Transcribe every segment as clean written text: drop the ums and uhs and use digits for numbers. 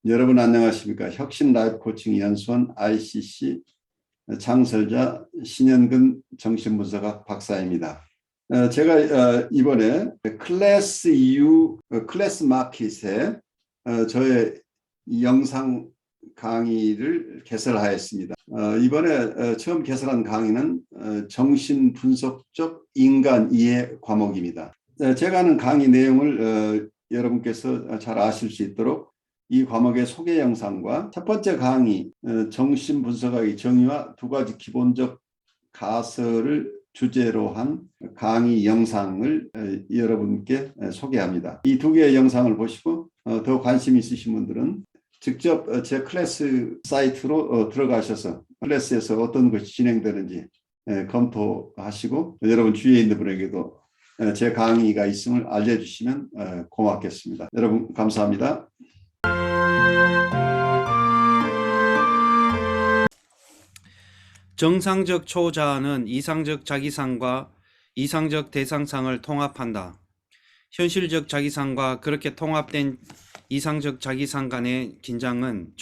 여러분 안녕하십니까? 혁신 라이프 코칭 연수원 ICC 창설자 신현근 정신분석학 박사입니다. 제가 이번에 클래스 EU 클래스 마켓에 저의 영상 강의를 개설하였습니다. 이번에 처음 개설한 강의는 정신분석적 인간 이해 과목입니다. 제가 하는 강의 내용을 여러분께서 잘 아실 수 있도록 이 과목의 소개 영상과 첫 번째 강의 정신분석학의 정의와 두 가지 기본적 가설을 주제로 한 강의 영상을 여러분께 소개합니다. 이 두 개의 영상을 보시고 더 관심 있으신 분들은 직접 제 클래스 사이트로 들어가셔서 클래스에서 어떤 것이 진행되는지 검토하시고 여러분 주위에 있는 분에게도 제 강의가 있음을 알려주시면 고맙겠습니다. 여러분 감사합니다. 정상적 초자아는 이상적 자기상과 이상적 대상상을 통합한다. 현실적 자기상과 그렇게 통합된 이상적 자기상 간의 긴장은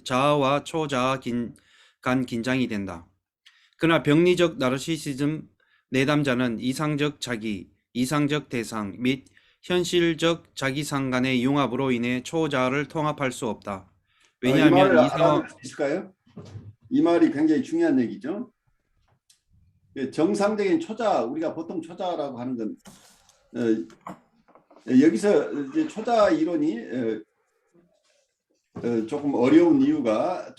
자아와 초자아 간 긴장이 된다. 그러나 병리적 나르시시즘 내담자는 이상적 자기, 이상적 대상 및 현실적 자기상 간의 융합으로 인해 초자아를 통합할 수 없다. 왜냐하면 이 말을 알아들 수 있을까요? 이 말이 굉장히 중요한 얘기죠. 정상적인 초자, 우리가 보통 초자라고 하는 건 여기서 이제 초자 이론이 조금 어려운 이유가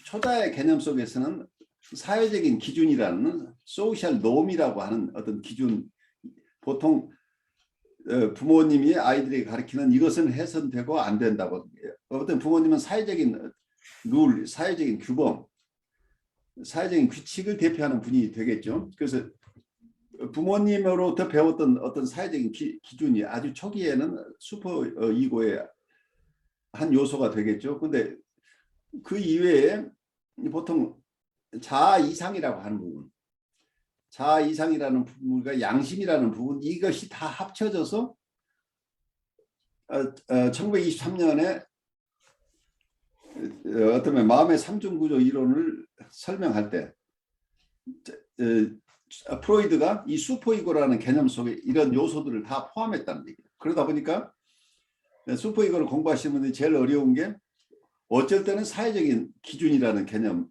초자의 개념 속에서는 사회적인 기준이라는 소셜 놈이라고 하는 어떤 기준, 보통 부모님이 아이들에게 가르치는 이것은 해서는 되고 안 된다고. 어떤 부모님은 사회적인 룰, 사회적인 규범, 사회적인 규칙을 대표하는 분이 되겠죠. 그래서 부모님으로부터 배웠던 어떤 사회적인 기준이 아주 초기에는 슈퍼 이고의 한 요소가 되겠죠. 근데 그 이외에 보통 자아 이상이라고 하는 부분, 자아 이상이라는 부분과 양심이라는 부분, 이것이 다 합쳐져서 1923년에 어떤 마음의 삼중구조 이론을 설명할 때 프로이드가 이 슈퍼이고라는 개념 속에 이런 요소들을 다 포함했다는 얘기예요. 그러다 보니까 슈퍼이고를 공부하시는 분들이 제일 어려운 게 어쩔 때는 사회적인 기준이라는 개념,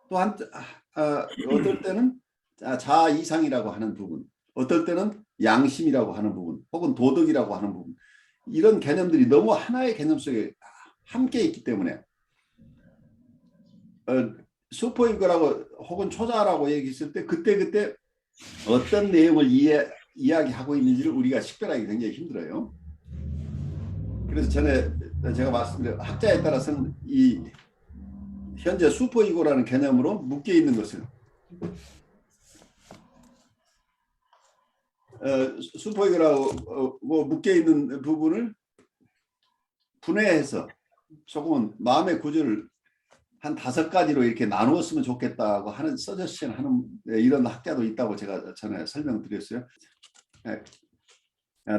또한 어떨 때는 자아 이상이라고 하는 부분, 어떨 때는 양심이라고 하는 부분, 혹은 도덕이라고 하는 부분, 이런 개념들이 너무 하나의 개념 속에 함께 있기 때문에 슈퍼이거라고 혹은 초자라고 얘기했을 때 그때 어떤 내용을 이야기하고 있는지를 우리가 식별하기 굉장히 힘들어요. 그래서 전에 제가 말씀드린 학자에 따라서는 이 현재 슈퍼이고라는 개념으로 묶여 있는 것을 슈퍼이고라고 묶여 있는 부분을 분해해서 조금은 마음의 구조를 한 5가지로 이렇게 나누었으면 좋겠다고 하는 서제션 하는 이런 학자도 있다고 제가 전에 설명드렸어요.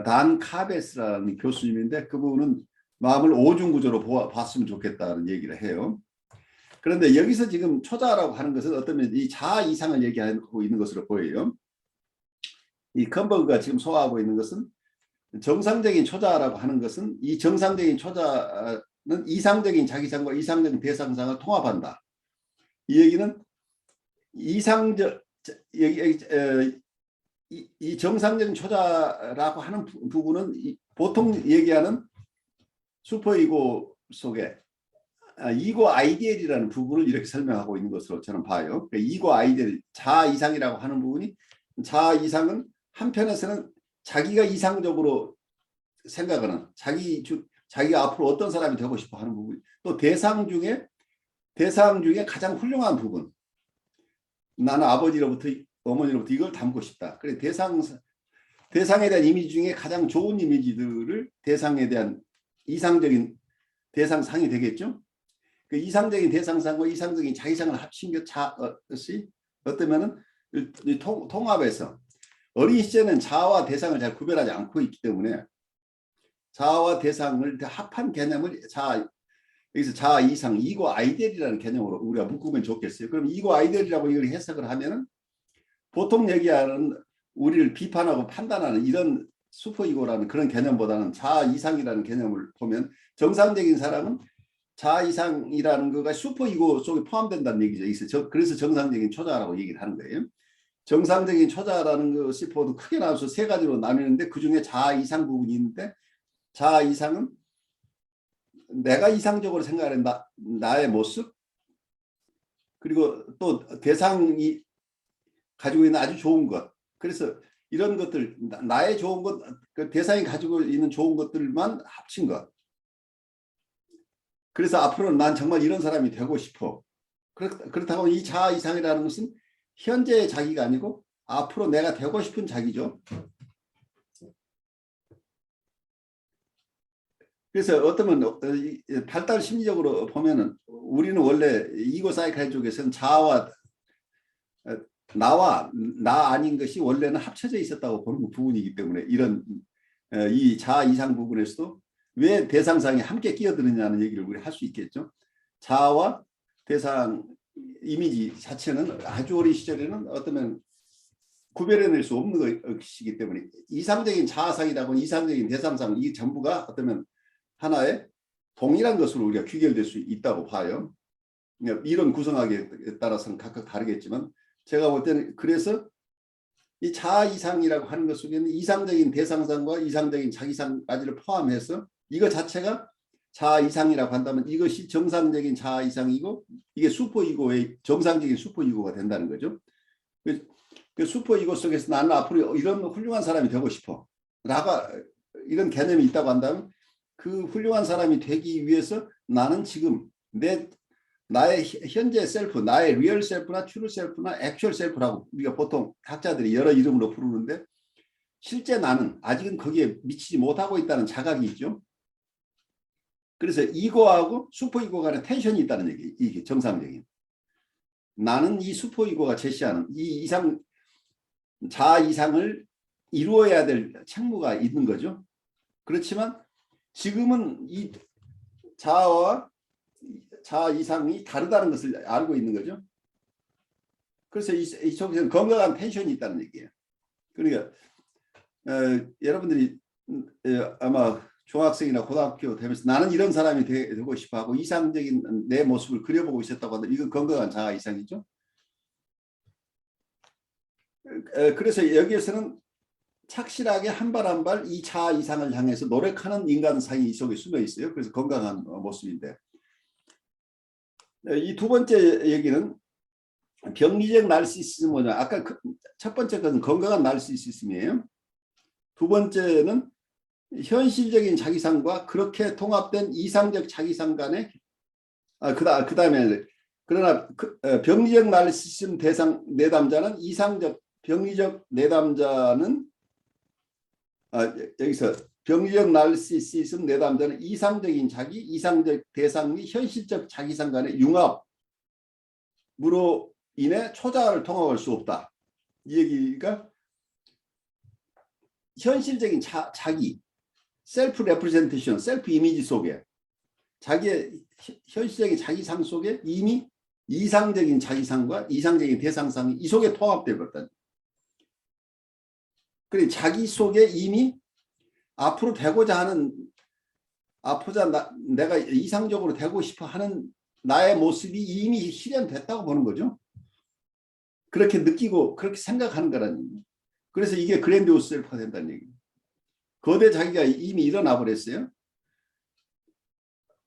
단 카베스라는 교수님인데 그분은 마음을 5중 구조로 봤으면 좋겠다는 얘기를 해요. 그런데 여기서 지금 초자라고 하는 것은 어쩌면 이 자아 이상을 얘기하고 있는 것으로 보여요. 이 컨버그가 지금 소화하고 있는 것은 정상적인 초자라고 하는 것은 이 정상적인 초자는 이상적인 자기상과 이상적인 대상상을 통합한다. 이 얘기는 이상적 이 정상적인 초자라고 하는 부분은 보통 얘기하는 슈퍼이고 속에 이고 아이디얼이라는 부분을 이렇게 설명하고 있는 것으로 저는 봐요. 그러니까 이고 아이디얼, 자아 이상이라고 하는 부분이, 자아 이상은 한편에서는 자기가 이상적으로 생각하는 자기가 앞으로 어떤 사람이 되고 싶어 하는 부분, 또 대상 중에 가장 훌륭한 부분, 나는 아버지로부터 어머니로부터 이걸 담고 싶다. 그래 대상에 대한 이미지 중에 가장 좋은 이미지들을 대상에 대한 이상적인 대상상이 되겠죠. 그 이상적인 대상상과 이상적인 자기상을 합친 것이 어떠면은 통합해서 어린 시절에는 자아와 대상을 잘 구별하지 않고 있기 때문에 자아와 대상을 합한 개념을 여기서 자아 이상 이고 아이디얼이라는 개념으로 우리가 묶으면 좋겠어요. 그럼 이고 아이디얼이라고 이걸 해석을 하면은 보통 얘기하는 우리를 비판하고 판단하는 이런 슈퍼이고라는 그런 개념보다는 자아 이상이라는 개념을 보면 정상적인 사람은 자아 이상이라는 거가 슈퍼이고 속에 포함된다는 얘기죠. 그래서 정상적인 초자라고 얘기를 하는 거예요. 정상적인 초자라는 것이 보통 크게 나눠서 세 가지로 나뉘는데 그중에 자아 이상 부분이 있는데 자아 이상은 내가 이상적으로 생각하는 나의 모습 그리고 또 대상이 가지고 있는 아주 좋은 것 그래서 이런 것들 나의 좋은 것 그 대상이 가지고 있는 좋은 것들만 합친 것 그래서 앞으로는 난 정말 이런 사람이 되고 싶어 그렇다고 이 자아 이상이라는 것은 현재의 자기가 아니고 앞으로 내가 되고 싶은 자기죠. 그래서 어쩌면 발달 심리적으로 보면은 우리는 원래 이고 사이칼 쪽에서는 자아와 나와 나 아닌 것이 원래는 합쳐져 있었다고 보는 부분이기 때문에 이런 이 자아 이상 부분에서도 왜 대상상이 함께 끼어드느냐는 얘기를 우리 할 수 있겠죠. 자아와 대상 이미지 자체는 아주 어린 시절에는 어쩌면 구별해낼 수 없는 것이기 때문에 이상적인 자아상이라고 이상적인 대상상 이 전부가 어쩌면 하나의 동일한 것으로 우리가 귀결될 수 있다고 봐요. 이런 구성학에 따라서는 각각 다르겠지만 제가 볼 때는 그래서 이 자아 이상이라고 하는 것 속에는 이상적인 대상상과 이상적인 자기상까지를 포함해서 이거 자체가 자아 이상이라고 한다면 이것이 정상적인 자아 이상이고 이게 슈퍼이고의 정상적인 슈퍼이고가 된다는 거죠. 그 슈퍼이고 속에서 나는 앞으로 이런 훌륭한 사람이 되고 싶어 라가 이런 개념이 있다고 한다면 그 훌륭한 사람이 되기 위해서 나는 지금 나의 현재 셀프, 나의 리얼 셀프나 트루 셀프나 액츄얼 셀프라고 우리가 보통 학자들이 여러 이름으로 부르는데 실제 나는 아직은 거기에 미치지 못하고 있다는 자각이 있죠. 그래서 이고하고 슈퍼이고 간의 텐션이 있다는 얘기, 이게 정상적인. 나는 이 슈퍼이고가 제시하는 이 이상, 자아 이상을 이루어야 될 책무가 있는 거죠. 그렇지만 지금은 이 자아 이상이 다르다는 것을 알고 있는 거죠. 그래서 이쪽에서는 건강한 텐션이 있다는 얘기예요. 그러니까 여러분들이 아마 중학생이나 고등학교 되면서 나는 이런 사람이 되고 싶어 하고 이상적인 내 모습을 그려보고 있었다고 하는데 이건 건강한 자아 이상이죠. 그래서 여기에서는 착실하게 한 발 한 발 이 자아 이상을 향해서 노력하는 인간상이 이 속에 숨어 있어요. 그래서 건강한 모습인데 이 두 번째 얘기는 병리적 나르시시즘은 아까 첫 번째 것은 건강한 나르시시즘이에요. 두 번째는 현실적인 자기상과 그렇게 통합된 이상적 자기상 간의 그다음에 그러나 병리적 나르시시즘 대상 내담자는 이상적 병리적 내담자는 여기서 병리적 나르시시즘 내담자는 이상적인 자기, 이상적 대상 및 현실적 자기상 간의 융합으로 인해 초자를 통합할 수 없다. 이 얘기가 현실적인 자기, 셀프 레프레젠테이션, 셀프 이미지 속에 자기의 현실적인 자기상 속에 이미 이상적인 자기상과 이상적인 대상상이 이 속에 통합되어 버렸다. 그래 자기 속에 이미 앞으로 되고자 하는 내가 이상적으로 되고 싶어 하는 나의 모습이 이미 실현됐다고 보는 거죠. 그렇게 느끼고 그렇게 생각하는 거라는 얘기예요. 그래서 이게 그랜디오스 셀프가 된다는 얘기예요. 거대 자기가 이미 일어나 버렸어요.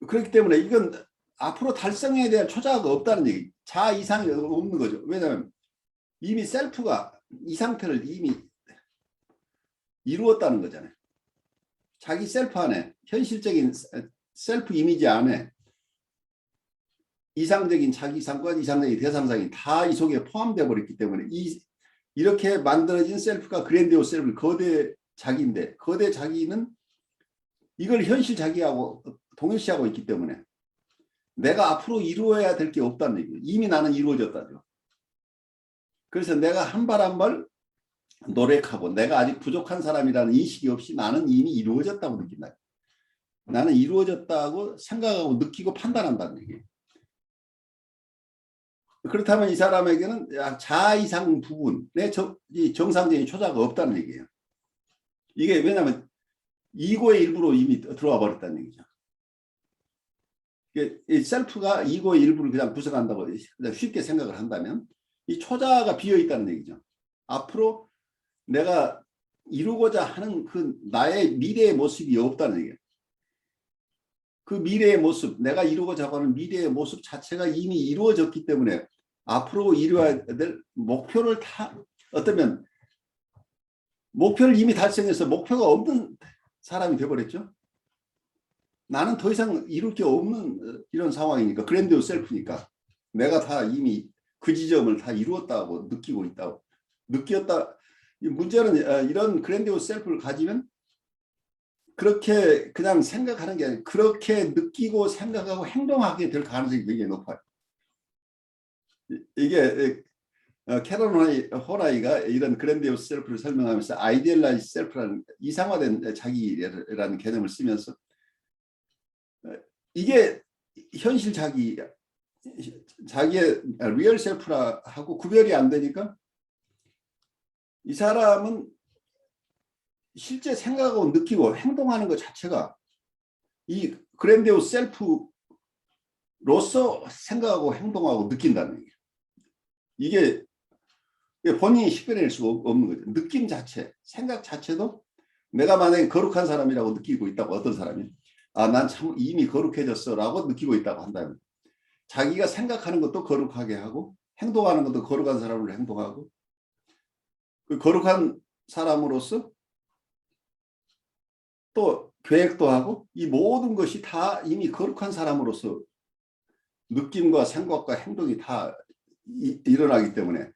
그렇기 때문에 이건 앞으로 달성에 대한 초자가 없다는 얘기. 자아 이상이 없는 거죠. 왜냐하면 이미 셀프가 이 상태를 이미 이루었다는 거잖아요. 자기 셀프 안에 현실적인 셀프 이미지 안에 이상적인 자기상과 이상적인 대상상이 다 이 속에 포함되어 버렸기 때문에 이렇게 만들어진 셀프가 그랜디오스 셀프 거대 자기인데 거대 자기는 이걸 현실 자기하고 동일시하고 있기 때문에 내가 앞으로 이루어야 될 게 없다는 얘기예요. 이미 나는 이루어졌다죠. 그래서 내가 한 발 한 발 노력하고 내가 아직 부족한 사람이라는 인식이 없이 나는 이미 이루어졌다고 느낀다. 나는 이루어졌다고 생각하고 느끼고 판단한다는 얘기예요. 그렇다면 이 사람에게는 자아 이상 부분의 이 정상적인 초자가 없다는 얘기예요. 이게 왜냐하면 이고의 일부로 이미 들어와 버렸다는 얘기죠. 이 셀프가 이고의 일부를 그냥 구성한다고 그냥 쉽게 생각을 한다면 이 초자가 비어 있다는 얘기죠. 앞으로 내가 이루고자 하는 그 나의 미래의 모습이 없다는 얘기예요. 그 미래의 모습, 내가 이루고자 하는 미래의 모습 자체가 이미 이루어졌기 때문에 앞으로 이루어야 될 목표를 어쩌면 목표를 이미 달성해서 목표가 없는 사람이 되어버렸죠. 나는 더 이상 이룰 게 없는 이런 상황이니까, 그랜디오스 셀프니까 내가 다 이미 그 지점을 다 이루었다고 느끼고 있다고 느꼈다. 문제는 이런 그랜디오스 셀프를 가지면 그렇게 그냥 생각하는 게 아니라 그렇게 느끼고 생각하고 행동하게 될 가능성이 굉장히 높아요. 이게 캐런 호라이가 이런 그랜디오스 셀프를 설명하면서 아이디얼라이즈 셀프라는 이상화된 자기라는 개념을 쓰면서 이게 현실 자기의 리얼 셀프하고 구별이 안 되니까 이 사람은 실제 생각하고 느끼고 행동하는 것 자체가 이 그랜디오스 셀프로서 생각하고 행동하고 느낀다는 얘기예요. 이게 본인이 식별해낼 수가 없는 거죠. 느낌 자체, 생각 자체도 내가 만약에 거룩한 사람이라고 느끼고 있다고, 어떤 사람이 난 참 이미 거룩해졌어 라고 느끼고 있다고 한다면 자기가 생각하는 것도 거룩하게 하고 행동하는 것도 거룩한 사람으로 행동하고 그 거룩한 사람으로서 또 계획도 하고 이 모든 것이 다 이미 거룩한 사람으로서 느낌과 생각과 행동이 다 일어나기 때문에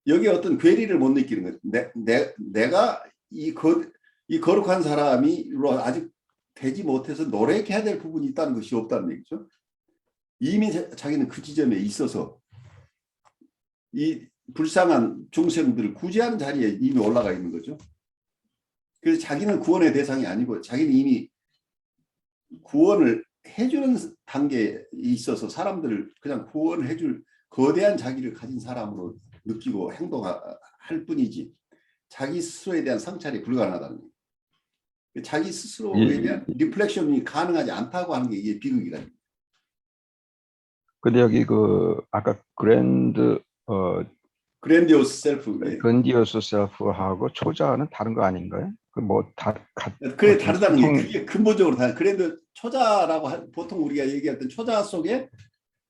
여기에 어떤 괴리를 못 느끼는 거죠. 내가 이 거룩한 사람이로 아직 되지 못해서 노력해야 될 부분이 있다는 것이 없다는 얘기죠. 이미 자기는 그 지점에 있어서 이 불쌍한 중생들을 구제하는 자리에 이미 올라가 있는 거죠. 그래서 자기는 구원의 대상이 아니고 자기는 이미 구원을 해주는 단계에 있어서 사람들을 그냥 구원해줄 거대한 자기를 가진 사람으로 느끼고 행동할 뿐이지 자기 스스로에 대한 성찰이 불가능하다는 거예요. 자기 스스로에 대한 리플렉션이 가능하지 않다고 하는 게 이게 비극이라는 거예요. 근데 여기 아까 그랜디오스 셀프. 그랜디오스 셀프하고 초자는 다른 거 아닌가요? 그래, 다르다는 게 그게 근본적으로 다른. 그랜드 초자라고 보통 우리가 얘기할 때 초자 속에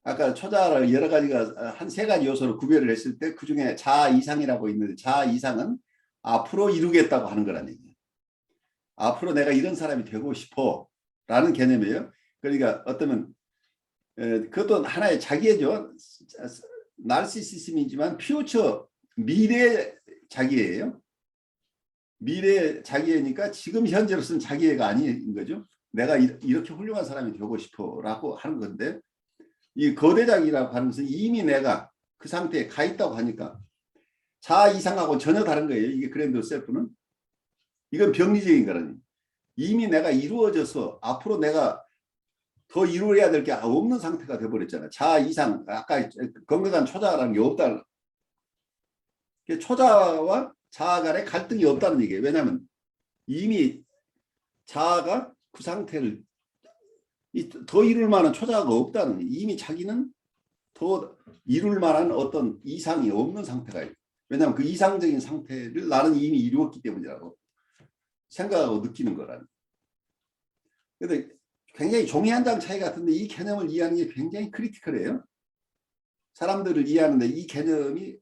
아까 초자를 여러 가지가 한 세 가지 요소로 구별을 했을 때 그중에 자아 이상이라고 있는데 자아 이상은 앞으로 이루겠다고 하는 거란 얘기예요. 앞으로 내가 이런 사람이 되고 싶어 라는 개념이에요. 그러니까 어쩌면 그것도 하나의 자기애죠. 나르시시즘이지만 퓨처 미래 자기애예요. 미래 자기애니까 지금 현재로서는 자기애가 아닌 거죠. 내가 이렇게 훌륭한 사람이 되고 싶어 라고 하는 건데 이 거대자기라고 하는 것은 이미 내가 그 상태에 가 있다고 하니까 자아 이상하고 전혀 다른 거예요. 이게 그랜드 셀프는. 이건 병리적인 거라니. 이미 내가 이루어져서 앞으로 내가 더 이루어야 될 게 없는 상태가 돼버렸잖아요. 자아 이상, 아까 건강한 초자라는 게 없다. 초자와 자아 간의 갈등이 없다는 얘기예요. 왜냐하면 이미 자아가 그 상태를 더 이룰 만한 초자가 없다는 거예요. 이미 자기는 더 이룰 만한 어떤 이상이 없는 상태가 있어요. 왜냐하면 그 이상적인 상태를 나는 이미 이루었기 때문이라고 생각하고 느끼는 거라는. 그런데 굉장히 종이 한 장 차이 같은데 이 개념을 이해하는 게 굉장히 크리티컬해요. 사람들을 이해하는데 이 개념이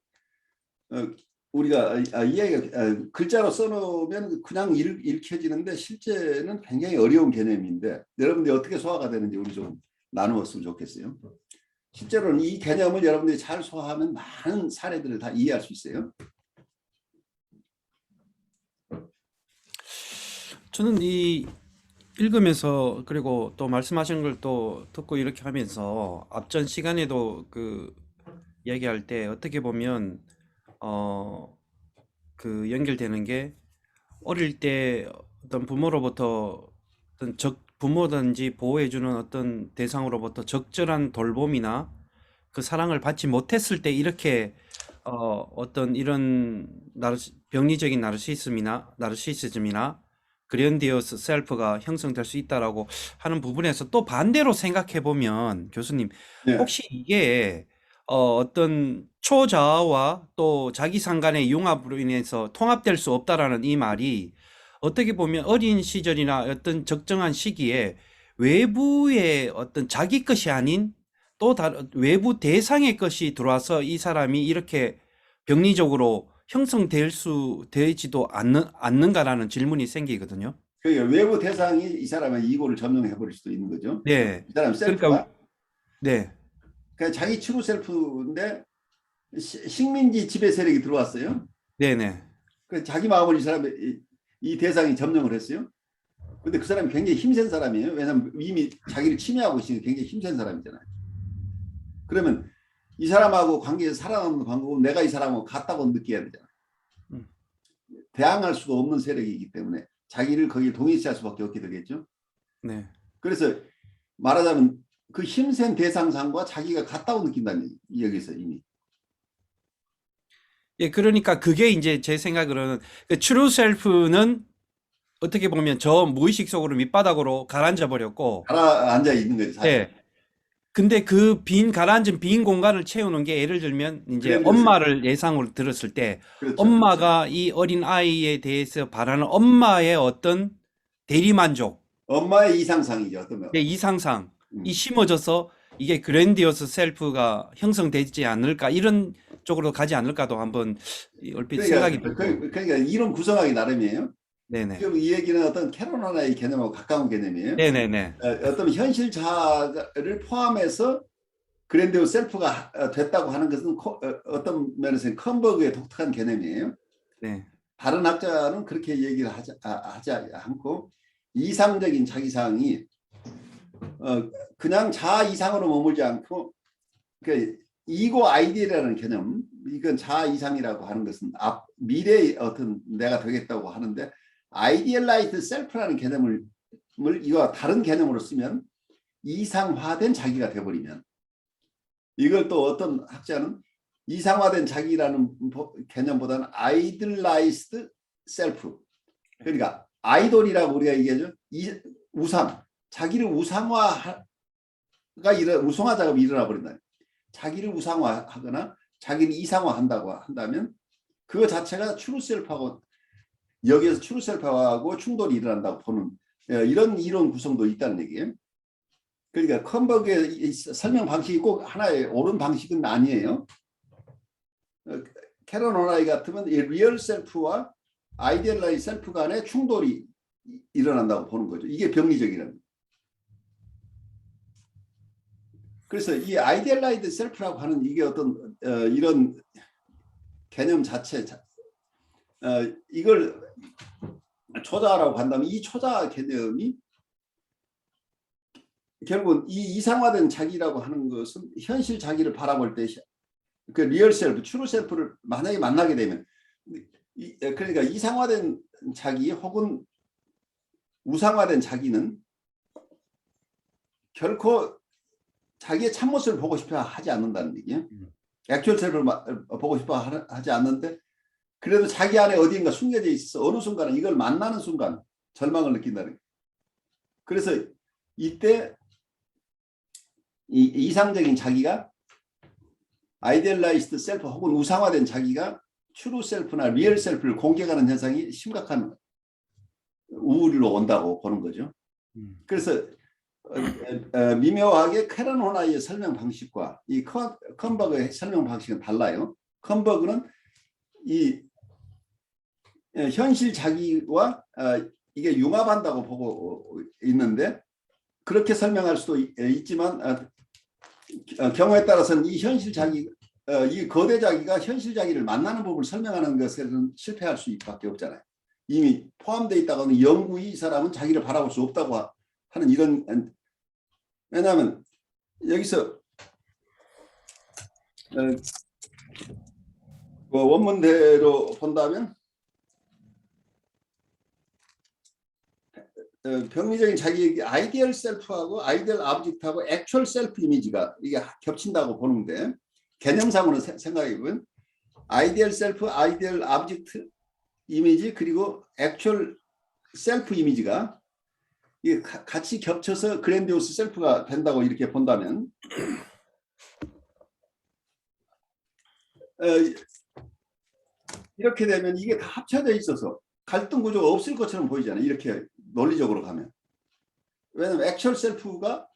우리가 이야기가 글자로 써놓으면 그냥 읽혀지는데 실제는 굉장히 어려운 개념인데 여러분들이 어떻게 소화가 되는지 우리 좀 나누었으면 좋겠어요. 실제로는 이 개념을 여러분들이 잘 소화하면 많은 사례들을 다 이해할 수 있어요. 저는 이 읽으면서 그리고 또 말씀하신 걸 또 듣고 이렇게 하면서 앞전 시간에도 그 이야기할 때 어떻게 보면 그 연결되는 게 어릴 때 어떤 부모로부터 어떤 부모든지 보호해주는 어떤 대상으로부터 적절한 돌봄이나 그 사랑을 받지 못했을 때 이렇게 어떤 이런 병리적인 나르시시즘이나 그랜디어스 셀프가 형성될 수 있다라고 하는 부분에서 또 반대로 생각해 보면 교수님 네. 혹시 이게 어떤 초자아와 또 자기상 간의 융합으로 인해서 통합될 수 없다라는 이 말이 어떻게 보면 어린 시절이나 어떤 적정한 시기에 외부의 어떤 자기 것이 아닌 또 다른 외부 대상의 것이 들어와서 이 사람이 이렇게 병리적으로 되지도 않는가라는 질문이 생기거든요. 그러니까 외부 대상이 이 사람의 이고를 점령해 버릴 수도 있는 거죠. 네. 이 사람 그러니까, 셀프가 네. 그냥 자기 트루 셀프인데 식민지 지배 세력이 들어왔어요. 네네. 그 자기 마음을 이 사람의 이 대상이 점령을 했어요. 근데 그 사람이 굉장히 힘센 사람이에요. 왜냐하면 이미 자기를 침해하고 있으니까 굉장히 힘센 사람이잖아요. 그러면 이 사람하고 관계에서 살아남는 방법은 내가 이 사람하고 같다고 느껴야 되잖아요. 음, 대항할 수가 없는 세력이기 때문에 자기를 거기에 동일시할 수밖에 없게 되겠죠. 네. 그래서 말하자면 그 힘센 대상상과 자기가 같다고 느낀다는 여기서 이미. 예, 그러니까 그게 이제 제 생각으로는 그 트루 셀프는 어떻게 보면 저 무의식 속으로 밑바닥으로 가라앉아 버렸고, 가라앉아 있는 거죠 사실. 예. 근데 그 가라앉은 빈 공간을 채우는 게 예를 들면 이제 그랜디어스. 엄마를 예상으로 들었을 때 그렇죠. 엄마가 이 어린 아이에 대해서 바라는 엄마의 어떤 대리만족, 엄마의 이상상이죠. 어떤 거. 내 이상상이 음. 심어져서 이게 그랜디어스 셀프가 형성되지 않을까 이런 쪽으로 가지 않을까도 한번 얼핏 생각이 들고. 그러니까 이론 구성하기 나름이에요. 네네. 지금 이 얘기는 어떤 캐롤라나의 개념하고 가까운 개념이에요. 네네네. 어떤 현실 자아를 포함해서 그랜디오 셀프가 됐다고 하는 것은 어떤 면에서는 컴버그의 독특한 개념이에요. 네. 다른 학자는 그렇게 얘기를 하지 않고 이상적인 자기상이 그냥 자아 이상으로 머물지 않고 그 이고 아이디어라는 개념, 이건 자아 이상이라고 하는 것은 미래의 어떤 내가 되겠다고 하는데 아이디얼라이트 셀프라는 개념을 이와 다른 개념으로 쓰면 이상화된 자기가 되어버리면 이걸 또 어떤 학자는 이상화된 자기라는 개념보다는 아이들라이스드 셀프, 그러니까 아이돌이라고 우리가 얘기하죠. 우상, 자기를 우상화 작업이 일어나 버린다. 자기를 우상화하거나 자기를 이상화한다고 한다면 그거 자체가 트루 셀프하고 여기에서 트루 셀프하고 충돌이 일어난다고 보는 이런 이론 구성도 있다는 얘기예요. 그러니까 컴버그의 설명 방식이 꼭 하나의 옳은 방식은 아니에요. 캐런 오나이 같으면 이 리얼 셀프와 아이디얼라이 셀프 간의 충돌이 일어난다고 보는 거죠. 이게 병리적이라는. 그래서 이 아이디얼라이드 셀프라고 하는 이게 어떤 이런 개념 자체 이걸 초자라고 한다면 이 초자 개념이 결국은 이 이상화된 자기라고 하는 것은 현실 자기를 바라볼 때 그 리얼 셀프, 트루 셀프를 만약에 만나게 되면 그러니까 이상화된 자기 혹은 우상화된 자기는 결코 자기의 참모습을 보고 싶어 하지 않는다는 얘기예요. 액츄얼 셀프를 보고 싶어 하지 않는데 그래도 자기 안에 어디인가 숨겨져 있어 어느 순간은 이걸 만나는 순간 절망을 느낀다는 거예요. 그래서 이때 이 이상적인 자기가 아이디얼라이스드 셀프 혹은 우상화된 자기가 트루 셀프나 리얼 셀프를 공격하는 현상이 심각한 우울로 온다고 보는 거죠. 그래서 미묘하게 캐런 호나이의 설명 방식과 이 컴버그의 설명 방식은 달라요. 컴버그는 이 현실 자기와 이게 융합한다고 보고 있는데 그렇게 설명할 수도 있지만 경우에 따라서는 이 현실 자기, 이 거대 자기가 현실 자기를 만나는 법을 설명하는 것에는 실패할 수밖에 없잖아요. 이미 포함되어 있다고 하는 영구히 이 사람은 자기를 바라볼 수 없다고 하는 이런, 왜냐하면 여기서 원문대로 본다면 병리적인 자기 아이디얼 셀프하고 아이디얼 아브젝트하고 액츄얼 셀프 이미지가 이게 겹친다고 보는데 개념상으로 생각해 보면 아이디얼 셀프, 아이디얼 아브젝트 이미지 그리고 액츄얼 셀프 이미지가 이게 같이 겹쳐서 그랜디오스 셀프가 된다고 이렇게 본다면 이렇게 되면 이게 다 합쳐져 있어서 갈등 구조가 없을 것처럼 보이잖아요. 이렇게 논리적으로 가면. 왜냐하면 액츄얼 셀프가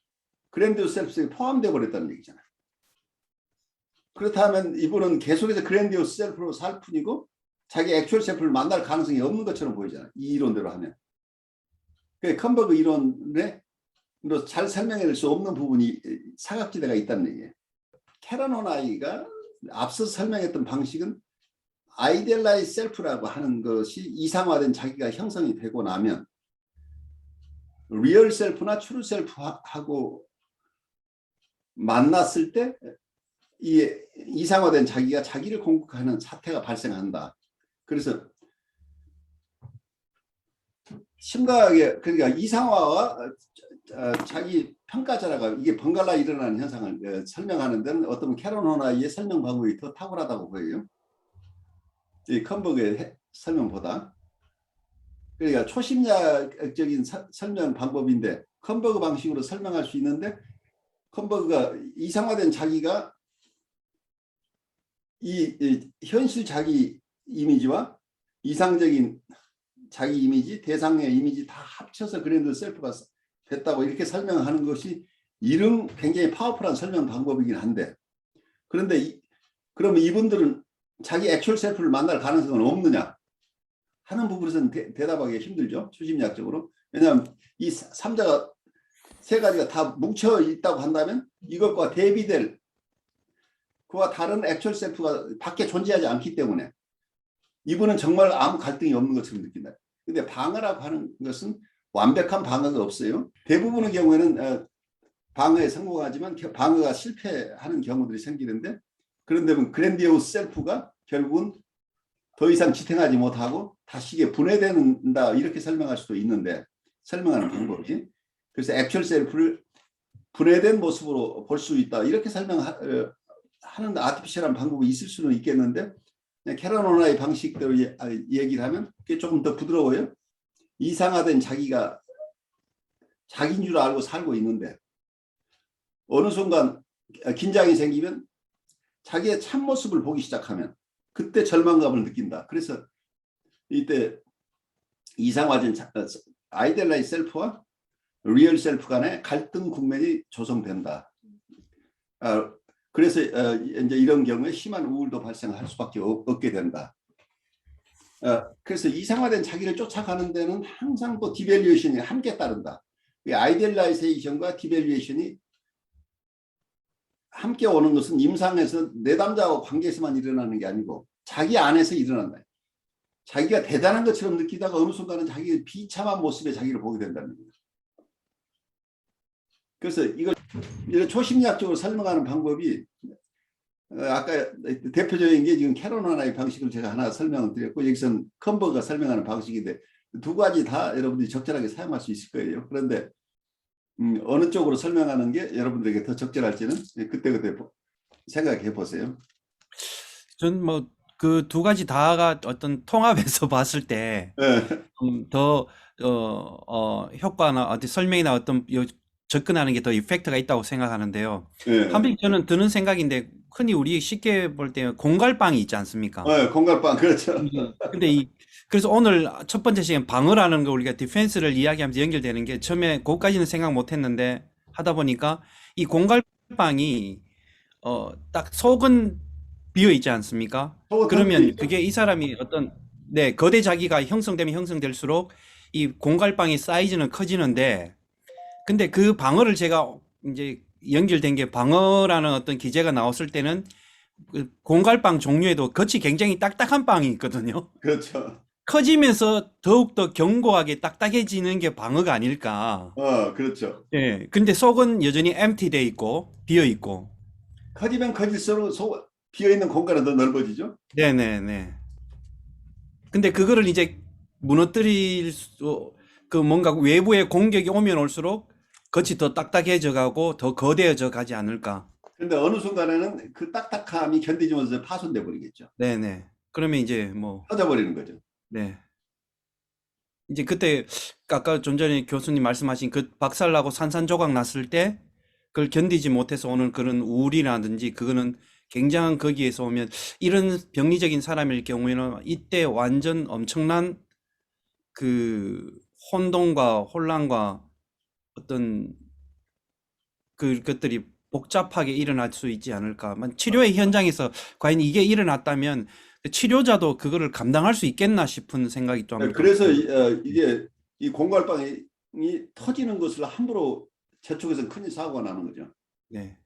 그랜디오스 셀프에 포함되어 버렸다는 얘기잖아요. 그렇다면 이분은 계속해서 그랜디오스 셀프로 살 뿐이고 자기 액츄얼 셀프를 만날 가능성이 없는 것처럼 보이잖아요. 이 이론대로 하면. 컨버그 이론으로 잘 설명해낼 수 없는 부분이 사각지대가 있다는 얘기예요. 캐런 호나이가 앞서 설명했던 방식은 아이디얼라이즈 셀프라고 하는 것이 이상화된 자기가 형성이 되고 나면 리얼 셀프나 트루 셀프하고 만났을 때 이 이상화된 자기가 자기를 공격하는 사태가 발생한다. 그래서 심각하게 그러니까 이상화와 자기 평가자라가 이게 번갈아 일어나는 현상을 설명하는 데는 어떤 캐런 호나이의 설명 방법이 더 탁월하다고 보여요. 이 컨버그의 설명보다. 그러니까 초심자적인 설명 방법인데 컨버그 방식으로 설명할 수 있는데 컨버그가 이상화된 자기가 이 현실 자기 이미지와 이상적인 자기 이미지, 대상의 이미지 다 합쳐서 그랜드 셀프가 됐다고 이렇게 설명하는 것이 이런 굉장히 파워풀한 설명 방법이긴 한데 그런데 그러면 이분들은 자기 액츄얼 셀프를 만날 가능성은 없느냐 하는 부분에서는 대답하기 힘들죠. 추심리학적으로. 왜냐하면 이 3자가 세 가지가 다 뭉쳐 있다고 한다면 이것과 대비될 그와 다른 액츄얼 셀프가 밖에 존재하지 않기 때문에 이분은 정말 아무 갈등이 없는 것처럼 느낀다. 근데 방어라고 하는 것은 완벽한 방어가 없어요. 대부분의 경우에는 방어에 성공하지만 방어가 실패하는 경우들이 생기는데 그런데 그랜디오스 셀프가 결국은 더 이상 지탱하지 못하고 다시 분해된다 이렇게 설명할 수도 있는데 설명하는 방법이 그래서 액츄얼 셀프를 분해된 모습으로 볼 수 있다 이렇게 설명하는 아티피셜한 방법이 있을 수는 있겠는데 캐런 호나이 방식대로 얘기를 하면 그게 조금 더 부드러워요. 이상화된 자기가 자기인 줄 알고 살고 있는데 어느 순간 긴장이 생기면 자기의 참모습을 보기 시작하면 그때 절망감을 느낀다. 그래서 이때 이상화된 아이디얼라이즈 셀프와 리얼 셀프 간의 갈등 국면이 조성된다. 그래서 이제 이런 경우에 심한 우울도 발생할 수밖에 없게 된다. 그래서 이상화된 자기를 쫓아가는 데는 항상 또 디밸류에이션이 함께 따른다. 아이디얼라이제이션과 디밸류에이션이 함께 오는 것은 임상에서 내담자와 관계에서만 일어나는 게 아니고 자기 안에서 일어난다. 자기가 대단한 것처럼 느끼다가 어느 순간은 자기의 비참한 모습에 자기를 보게 된다는 겁니다. 그래서 이걸 초심리학적으로 설명하는 방법이 아까 대표적인 게 지금 캐런 호나이 방식을 제가 하나 설명을 드렸고 여기서는 컨버그가 설명하는 방식인데 두 가지 다 여러분들이 적절하게 사용할 수 있을 거예요. 그런데 어느 쪽으로 설명하는 게 여러분들에게 더 적절할지는 그때그때 생각해 보세요. 전 뭐 그 두 가지 다가 어떤 통합해서 봤을 때 더 효과나 어떤 설명이나 어떤 접근하는 게 더 이펙트가 있다고 생각하는데요. 한편 저는 드는 생각인데 흔히 우리 쉽게 볼 때 공갈빵이 있지 않습니까? 공갈빵 그렇죠. 근데 그래서 오늘 첫 번째 시간 방어라는 거 우리가 디펜스를 이야기하면서 연결되는 게 처음에 그것까지는 생각 못 했는데 하다 보니까 이 공갈빵이 딱 속은 비어 있지 않습니까? 그러면 그게 이 사람이 어떤 거대 자기가 형성되면 형성될수록 이 공갈빵의 사이즈는 커지는데 근데 그 방어를 제가 이제 연결된 게 방어라는 어떤 기제가 나왔을 때는 그 공갈빵 종류에도 겉이 굉장히 딱딱한 빵이 있거든요. 그렇죠. 커지면서 더욱더 견고하게 딱딱해지는 게 방어가 아닐까. 그렇죠. 예. 근데 속은 여전히 empty 돼 있고 비어 있고. 커지면 커질수록 비어 있는 공간은 더 넓어지죠. 네네네. 근데 그거를 이제 무너뜨릴 수 그 뭔가 외부의 공격이 오면 올수록 겉이 더 딱딱해져 가고 더 거대해져 가지 않을까. 그런데 어느 순간에는 그 딱딱함이 견디지 못해서 파손돼 버리겠죠. 네네. 그러면 이제 뭐, 터져 버리는 거죠. 네. 이제 그때 아까 좀 전에 교수님 말씀하신 그 박살나고 산산조각 났을 때 그걸 견디지 못해서 오는 그런 우울이라든지 그거는 굉장한 거기에서 오면 이런 병리적인 사람일 경우에는 이때 완전 엄청난 그 혼동과 혼란과 어떤 그것들이 복잡하게 일어날 수 있지 않을까. 치료의 현장에서 과연 이게 일어났다면 그 치료자도 그거를 감당할 수 있겠나 싶은 생각이 또 합니다. 그래서 이게 이 공갈빵이 터지는 것을 함부로 재촉해서 큰 사고가 나는 거죠. 네.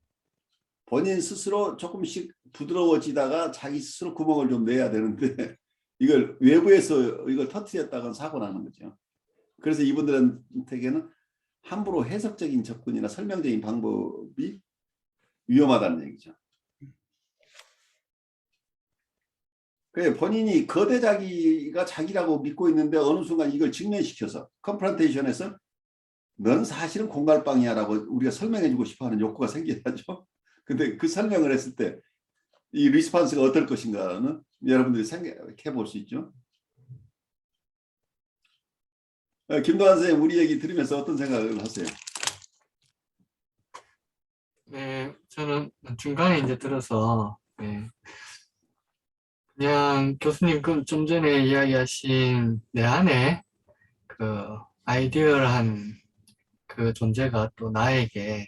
본인 스스로 조금씩 부드러워지다가 자기 스스로 구멍을 좀 내야 되는데 이걸 외부에서 이걸 터뜨렸다가 사고 나는 거죠. 그래서 이분들한테는 함부로 해석적인 접근이나 설명적인 방법이 위험하다는 얘기죠. 그래 본인이 거대 자기가 자기라고 믿고 있는데 어느 순간 이걸 직면시켜서 컨프런테이션에서 넌 사실은 공갈빵이야라고 우리가 설명해주고 싶어하는 욕구가 생겨야죠. 근데 그 설명을 했을 때 이 리스폰스가 어떨 것인가는 여러분들이 생각해 볼 수 있죠. 김도환 선생님 우리 얘기 들으면서 어떤 생각을 하세요? 네, 저는 중간에 이제 들어서 네, 그냥 교수님 그 좀 전에 이야기하신 내 안에 그 아이디얼한 그 존재가 또 나에게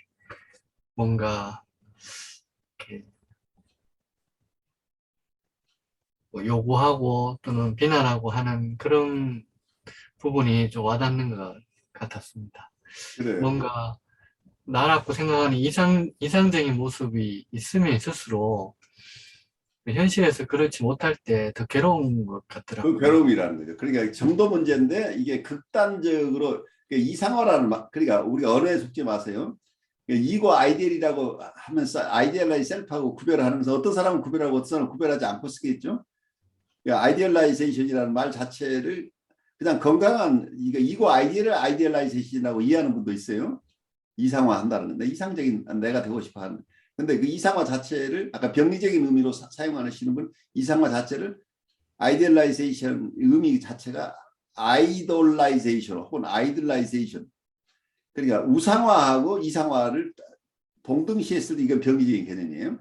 뭔가 이렇게 뭐 요구하고 또는 비난하고 하는 그런 부분이 좀 와닿는 것 같았습니다. 그래요. 뭔가 나라고 생각하는 이상적인 모습이 있으면 있을수록 현실에서 그렇지 못할 때 더 괴로운 것 같더라고요. 그 괴로움이라는 거죠. 그러니까 정도 문제인데 이게 극단적으로 이상화라는 그러니까 우리가 언어에 속지 마세요. 이고 아이디얼이라고 하면서 아이디얼라이 셀프하고 구별하면서 어떤 사람은 구별하고 어떤 사람은 구별하지 않고 쓰겠죠. 아이디얼라이제이션이라는 말 자체를 그냥 건강한 이고 아이디얼을 아이디얼라이제이션이라고 이해하는 분도 있어요. 이상화한다는 건데 이상적인 내가 되고 싶어하는. 근데 그 이상화 자체를 아까 병리적인 의미로 사용하시는 분 이상화 자체를 아이디얼라이제이션 의미 자체가 아이돌라이제이션 혹은 아이들라이제이션 그러니까 우상화하고 이상화를 동등시했을 때 이건 병리적인 개념이에요.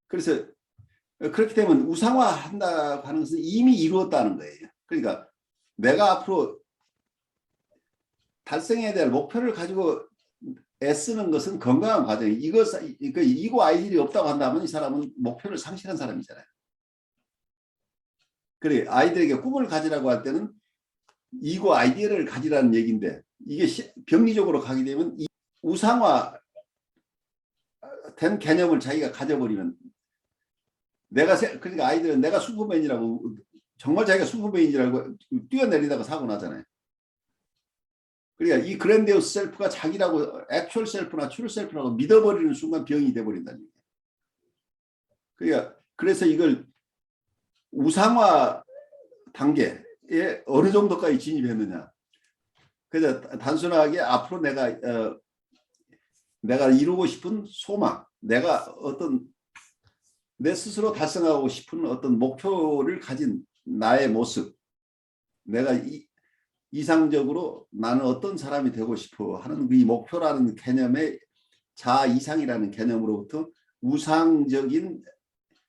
그래서 그렇기 때문에 우상화한다고 하는 것은 이미 이루었다는 거예요. 그러니까 내가 앞으로 달성해야 될 목표를 가지고 애쓰는 것은 건강한 과정이에요. 이거 아이디얼이 없다고 한다면 이 사람은 목표를 상실한 사람이잖아요. 그래 아이들에게 꿈을 가지라고 할 때는 이고 아이디어를 가지라는 얘기인데 이게 병리적으로 가게 되면 이 우상화 된 개념을 자기가 가져버리면 그러니까 아이들은 내가 슈퍼맨이라고 정말 자기가 슈퍼맨이라고 뛰어내리다가 사고 나잖아요. 그러니까 이 그랜디오스 셀프가 자기라고 액츄얼 셀프나 트루 셀프라고 믿어버리는 순간 병이 돼버린다는 얘기예요. 그러니까 그래서 이걸 우상화 단계에 어느 정도까지 진입했느냐. 그래서 단순하게 앞으로 내가 이루고 싶은 소망, 내가 어떤 내 스스로 달성하고 싶은 어떤 목표를 가진 나의 모습, 내가 이상적으로 나는 어떤 사람이 되고 싶어 하는 이 목표라는 개념의 자아 이상이라는 개념으로부터 우상적인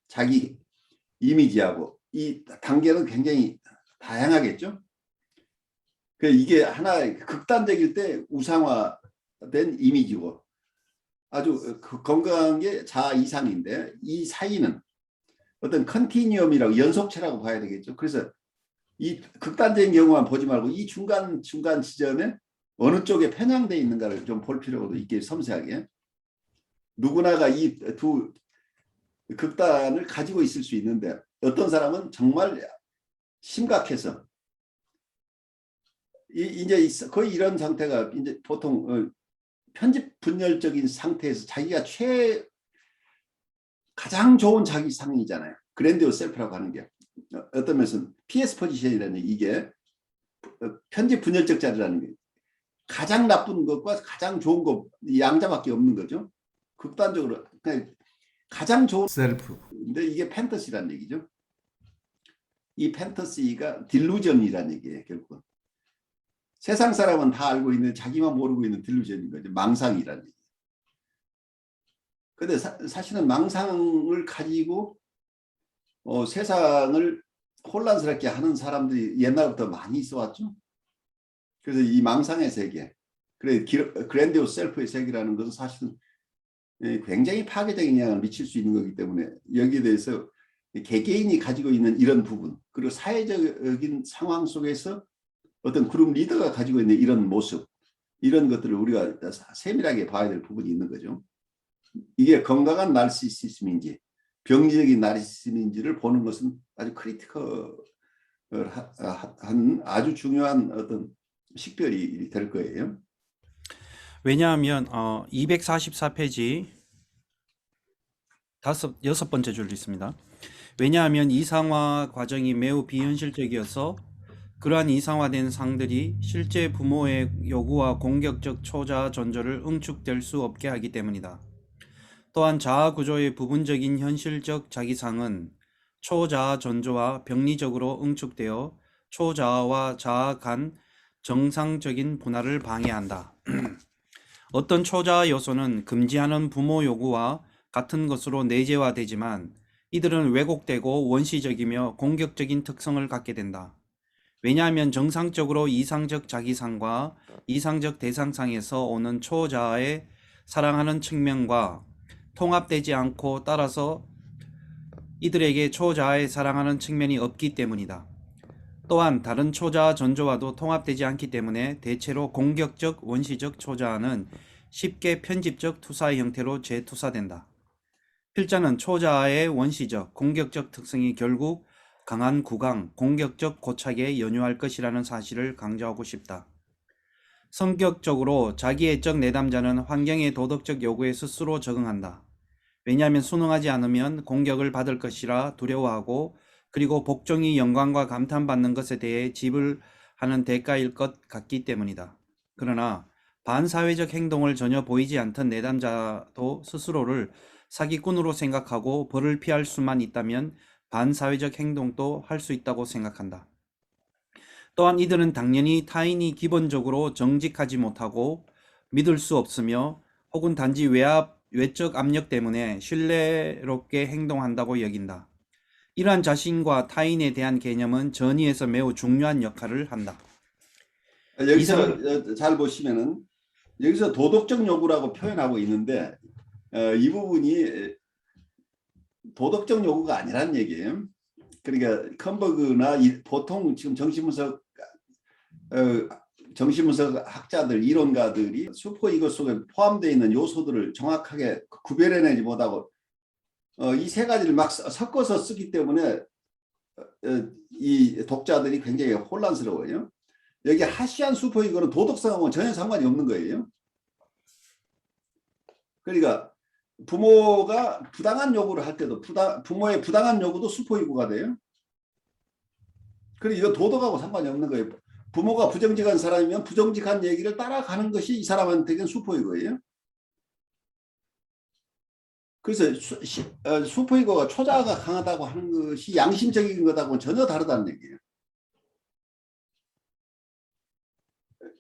자기 이미지하고 이 단계는 굉장히 다양하겠죠. 이게 하나 극단적일 때 우상화된 이미지고 아주 건강한 게 자아 이상인데 이 사이는 어떤 컨티니엄이라고 연속체라고 봐야 되겠죠. 그래서 이 극단적인 경우만 보지 말고 이 중간 지점에 어느 쪽에 편향되어 있는가를 좀 볼 필요도 있게 섬세하게 누구나가 이 두 극단을 가지고 있을 수 있는데 어떤 사람은 정말 심각해서 이제 거의 이런 상태가 이제 보통 편집 분열적인 상태에서 자기가 가장 좋은 자기 상이잖아요. 그랜디오스 셀프라고 하는 게 어떤 면에서는 PS 포지션이라는 이게 편집 분열적 자료라는 게 가장 나쁜 것과 가장 좋은 것 양자밖에 없는 거죠. 극단적으로 그러니까 가장 좋은 셀프. 근데 이게 판타시라는 얘기죠. 이 판타시가 딜루전이라는 얘기예요. 결국은 세상 사람은 다 알고 있는 자기만 모르고 있는 딜루전인 거죠. 망상이라는 얘기. 근데 사실은 망상을 가지고 세상을 혼란스럽게 하는 사람들이 옛날부터 많이 있어 왔죠. 그래서 이 망상의 세계, 그래 그랜디오스 셀프의 세계라는 것은 사실은 굉장히 파괴적인 영향을 미칠 수 있는 거기 때문에 여기에 대해서 개개인이 가지고 있는 이런 부분, 그리고 사회적인 상황 속에서 어떤 그룹 리더가 가지고 있는 이런 모습, 이런 것들을 우리가 세밀하게 봐야 될 부분이 있는 거죠. 이게 건강한 나르시시즘인지 병리적인 나르시시즘인지를 보는 것은 아주 크리티컬한 아주 중요한 어떤 식별이 될 거예요. 왜냐하면 244페이지 여섯 번째 줄이 있습니다. 왜냐하면 이상화 과정이 매우 비현실적이어서 그러한 이상화된 상들이 실제 부모의 요구와 공격적 초자아 전조를 응축될 수 없게 하기 때문이다. 또한 자아 구조의 부분적인 현실적 자기상은 초자아 전조와 병리적으로 응축되어 초자아와 자아 간 정상적인 분할을 방해한다. 어떤 초자아 요소는 금지하는 부모 요구와 같은 것으로 내재화되지만 이들은 왜곡되고 원시적이며 공격적인 특성을 갖게 된다. 왜냐하면 정상적으로 이상적 자기상과 이상적 대상상에서 오는 초자아의 사랑하는 측면과 통합되지 않고 따라서 이들에게 초자아의 사랑하는 측면이 없기 때문이다. 또한 다른 초자아 전조와도 통합되지 않기 때문에 대체로 공격적 원시적 초자아는 쉽게 편집적 투사의 형태로 재투사된다. 필자는 초자아의 원시적, 공격적 특성이 결국 강한 구강, 공격적 고착에 연유할 것이라는 사실을 강조하고 싶다. 성격적으로 자기애적 내담자는 환경의 도덕적 요구에 스스로 적응한다. 왜냐하면 순응하지 않으면 공격을 받을 것이라 두려워하고 그리고 복종이 영광과 감탄받는 것에 대해 지불하는 대가일 것 같기 때문이다. 그러나 반사회적 행동을 전혀 보이지 않던 내담자도 스스로를 사기꾼으로 생각하고 벌을 피할 수만 있다면 반사회적 행동도 할 수 있다고 생각한다. 또한 이들은 당연히 타인이 기본적으로 정직하지 못하고 믿을 수 없으며 혹은 단지 외적 압력 때문에 신뢰롭게 행동한다고 여긴다. 이러한 자신과 타인에 대한 개념은 전이에서 매우 중요한 역할을 한다. 여기서 잘 보시면은 여기서 도덕적 요구라고 표현하고 있는데 이 부분이 도덕적 요구가 아니란 얘기예요. 그러니까 컴버그나 보통 지금 정신분석 학자들, 이론가들이 슈퍼이거 속에 포함되어 있는 요소들을 정확하게 구별해내지 못하고 이 세 가지를 막 섞어서 쓰기 때문에 이 독자들이 굉장히 혼란스러워요. 여기 하시안 슈퍼이거는 도덕성하고는 전혀 상관이 없는 거예요. 그러니까 부모가 부당한 요구를 할 때도 부모의 부당한 요구도 슈퍼이거가 돼요. 그리고 이거 도덕하고 상관이 없는 거예요. 부모가 부정직한 사람이면 부정직한 얘기를 따라가는 것이 이 사람한테는 슈퍼이거예요. 그래서 슈퍼이거가 초자아가 강하다고 하는 것이 양심적인 것하고는 전혀 다르다는 얘기예요.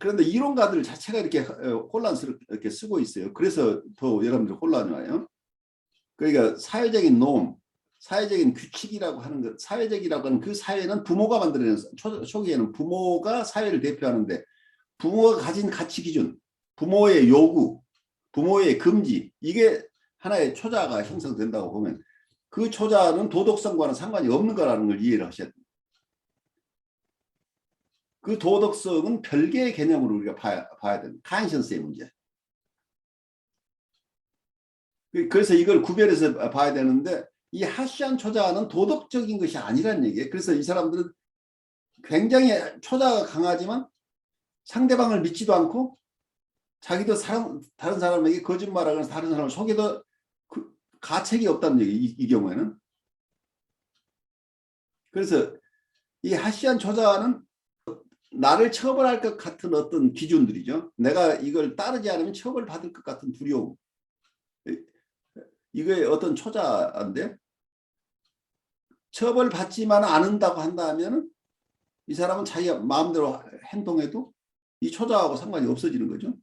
그런데 이론가들 자체가 이렇게 혼란스럽게 쓰고 있어요. 그래서 더 여러분들 혼란이 와요. 그러니까 사회적인 놈, 사회적인 규칙이라고 하는 것, 사회적이라고 하는 그 사회는 부모가 만들어낸, 초기에는 부모가 사회를 대표하는데 부모가 가진 가치 기준, 부모의 요구, 부모의 금지, 이게 하나의 초자가 형성된다고 보면 그 초자는 도덕성과는 상관이 없는 거라는 걸 이해를 하셔야 됩니다. 그 도덕성은 별개의 개념으로 우리가 봐야 됩니다. 컨션스의 문제. 그래서 이걸 구별해서 봐야 되는데 이 하시안 초자는 도덕적인 것이 아니라는 얘기예요. 그래서 이 사람들은 굉장히 초자가 강하지만 상대방을 믿지도 않고 자기도 다른 사람에게 거짓말하거나 다른 사람을 속여도 가책이 없다는 얘기, 이 경우에는. 그래서 이 하시안 초자는 나를 처벌할 것 같은 어떤 기준들이죠. 내가 이걸 따르지 않으면 처벌받을 것 같은 두려움. 이게 어떤 초자인데 처벌받지만 않는다고 한다면 이 사람은 자기가 마음대로 행동해도 이 초자하고 상관이 없어지는 거죠.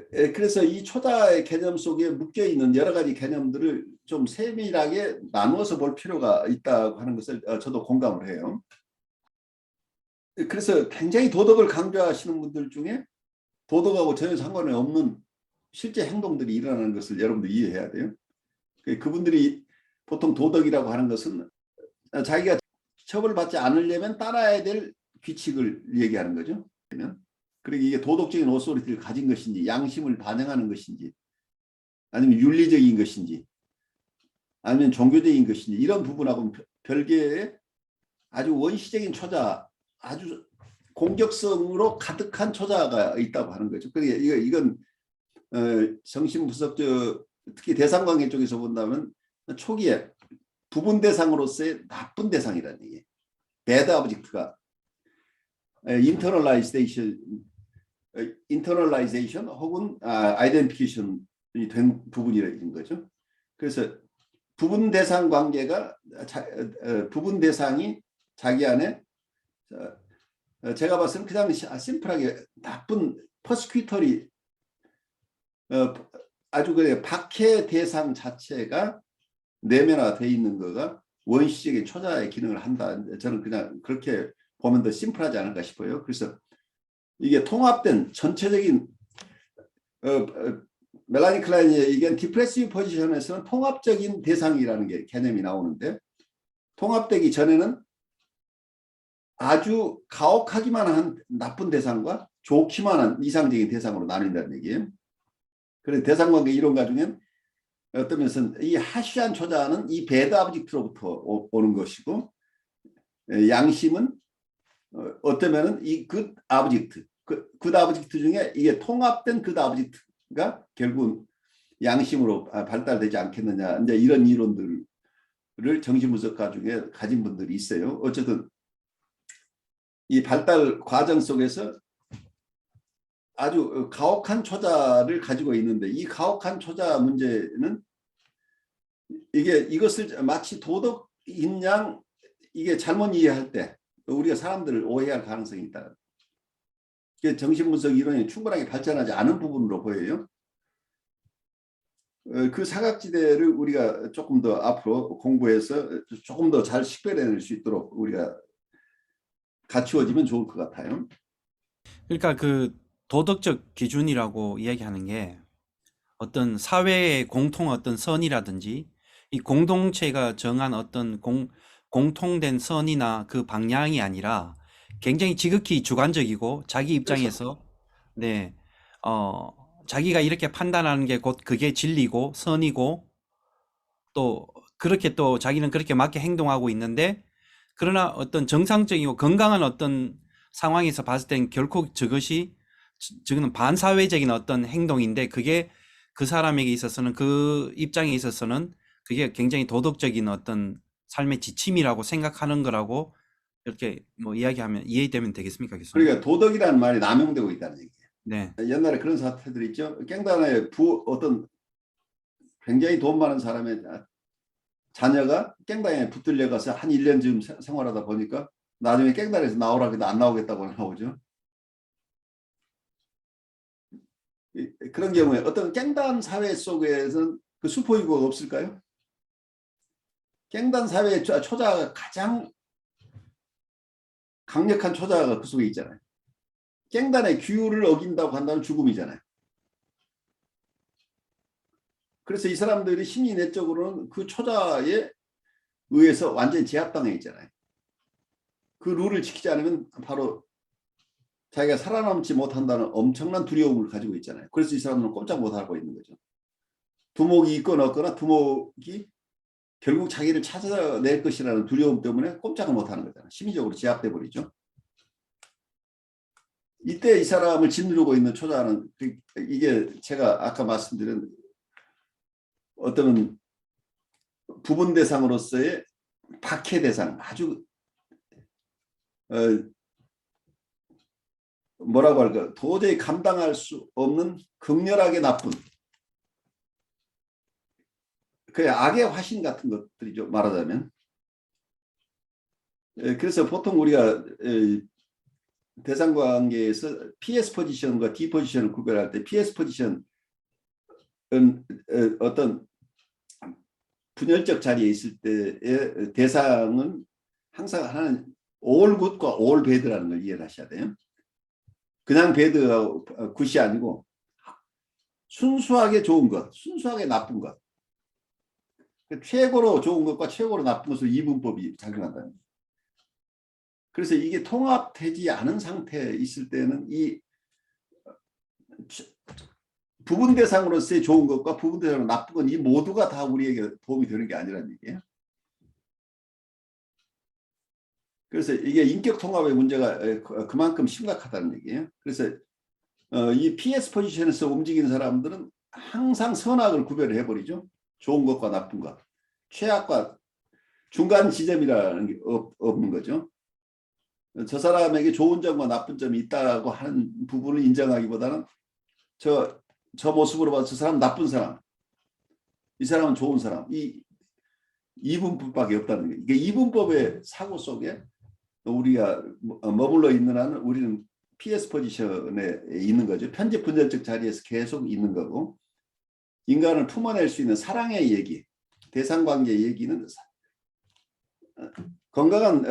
그래서 이 초자의 개념 속에 묶여있는 여러 가지 개념들을 좀 세밀하게 나누어서 볼 필요가 있다고 하는 것을 저도 공감을 해요. 그래서 굉장히 도덕을 강조하시는 분들 중에 도덕하고 전혀 상관이 없는 실제 행동들이 일어나는 것을 여러분도 이해해야 돼요. 그분들이 보통 도덕이라고 하는 것은 자기가 처벌받지 않으려면 따라야 될 규칙을 얘기하는 거죠. 그리고 이게 도덕적인 오소리티를 가진 것인지 양심을 반영하는 것인지 아니면 윤리적인 것인지 아니면 종교적인 것인지 이런 부분하고는 별개의 아주 원시적인 초자, 아주 공격성으로 가득한 초자가 있다고 하는 거죠. 그러니까 이건 정신분석적 특히 대상관계 쪽에서 본다면 초기에 부분 대상으로서의 나쁜 대상이라는 얘기예요. 배드 오브젝트가 인터널라이제이션 혹은 아이덴티피케이션이 된 부분이라는 거죠. 그래서 부분 대상 관계가 부분 대상이 자기 안에 제가 봤을 때 그냥 심플하게 나쁜 퍼스큐터리 아주 그래 박해 대상 자체가 내면화되어 있는 거가 원시적인 초자의 기능을 한다. 저는 그냥 그렇게 보면 더 심플하지 않을까 싶어요. 그래서 이게 통합된 전체적인 멜라니 클라인이 얘기한 디프레시브 포지션에서는 통합적인 대상이라는 게 개념이 나오는데 통합되기 전에는 아주 가혹하기만 한 나쁜 대상과 좋기만 한 이상적인 대상으로 나뉜다는 얘기예요. 그래서 대상관계 이론가 중엔 어떤 면에서는 이 하시한 초자는 이 배드 오브젝트로부터 오는 것이고 양심은 어쩌면은 이 굿 오브젝트, 굿 오브젝트 중에 이게 통합된 굿 오브젝트가 결국 양심으로 발달되지 않겠느냐 이제 이런 이론들을 정신분석가 중에 가진 분들이 있어요. 어쨌든 이 발달 과정 속에서 아주 가혹한 초자를 가지고 있는데 이 가혹한 초자 문제는 이것을 마치 도덕인 양 이게 잘못 이해할 때 우리가 사람들을 오해할 가능성이 있다. 정신분석 이론이 충분하게 발전하지 않은 부분으로 보여요. 그 사각지대를 우리가 조금 더 앞으로 공부해서 조금 더 잘 식별해낼 수 있도록 우리가 갖추어지면 좋을 것 같아요. 그러니까 그 도덕적 기준이라고 이야기하는 게 어떤 사회의 공통 어떤 선이라든지 이 공동체가 정한 어떤 공통된 선이나 그 방향이 아니라 굉장히 지극히 주관적이고 자기 입장에서 네, 자기가 이렇게 판단하는 게 곧 그게 진리고 선이고 또 그렇게 또 자기는 그렇게 맞게 행동하고 있는데 그러나 어떤 정상적이고 건강한 어떤 상황에서 봤을 땐 결코 저거는 반사회적인 어떤 행동인데 그게 그 사람에게 있어서는 그 입장에 있어서는 그게 굉장히 도덕적인 어떤 삶의 지침이라고 생각하는 거라고 이렇게 뭐 이야기하면 이해되면 되겠습니까, 교수님? 그러니까 도덕이라는 말이 남용되고 있다는 얘기예요. 네. 옛날에 그런 사태들 있죠. 깽단에 어떤 굉장히 돈 많은 사람의 자녀가 깽단에 붙들려 가서 한 1년쯤 생활하다 보니까 나중에 깽단에서 나오라 해도 안 나오겠다고 나오죠. 그런 경우에 어떤 깽단 사회 속에서는 그 슈퍼이고가 없을까요? 깽단 사회의 초자가 가장 강력한 초자가 그 속에 있잖아요. 깽단의 규율을 어긴다고 한다면 죽음이잖아요. 그래서 이 사람들이 심리 내적으로는 그 초자에 의해서 완전히 제압당해 있잖아요. 그 룰을 지키지 않으면 바로 자기가 살아남지 못한다는 엄청난 두려움을 가지고 있잖아요. 그래서 이 사람들은 꼼짝 못하고 있는 거죠. 두목이 있거나 없거나 두목이 결국 자기를 찾아낼 것이라는 두려움 때문에 꼼짝을 못하는 거잖아요. 심리적으로 제압돼 버리죠. 이때 이 사람을 짓누르고 있는 초자는 이게 제가 아까 말씀드린 어떤 부분 대상으로서의 박해 대상, 아주 어, 뭐라고 할까? 도저히 감당할 수 없는 극렬하게 나쁜 그 악의 화신 같은 것들이죠. 말하자면. 그래서 보통 우리가 대상관계에서 PS 포지션과 D 포지션을 구별할 때 PS 포지션은 어떤 분열적 자리에 있을 때의 대상은 항상 하나는 all good과 all bad라는 걸 이해를 하셔야 돼요. 그냥 bad가 굿이 아니고 순수하게 좋은 것, 순수하게 나쁜 것. 최고로 좋은 것과 최고로 나쁜 것을 이분법이 작용한다는 거예요. 그래서 이게 통합되지 않은 상태에 있을 때는 이 부분 대상으로서의 좋은 것과 부분 대상으로 나쁜 건 이 모두가 다 우리에게 도움이 되는 게 아니라는 얘기예요. 그래서 이게 인격 통합의 문제가 그만큼 심각하다는 얘기예요. 그래서 이 PS 포지션에서 움직이는 사람들은 항상 선악을 구별을 해버리죠. 좋은 것과 나쁜 것, 최악과 중간 지점이라는 게 없는 거죠. 저 사람에게 좋은 점과 나쁜 점이 있다고 하는 부분을 인정하기보다는 저 모습으로 봐서 저 사람 나쁜 사람, 이 사람은 좋은 사람, 이 이분법밖에 없다는 거예요. 이게 이분법의 사고 속에 우리가 머물러 있는 한은 우리는 PS 포지션에 있는 거죠. 편집 분열적 자리에서 계속 있는 거고, 인간을 품어낼 수 있는 사랑의 얘기, 대상관계 얘기는 건강한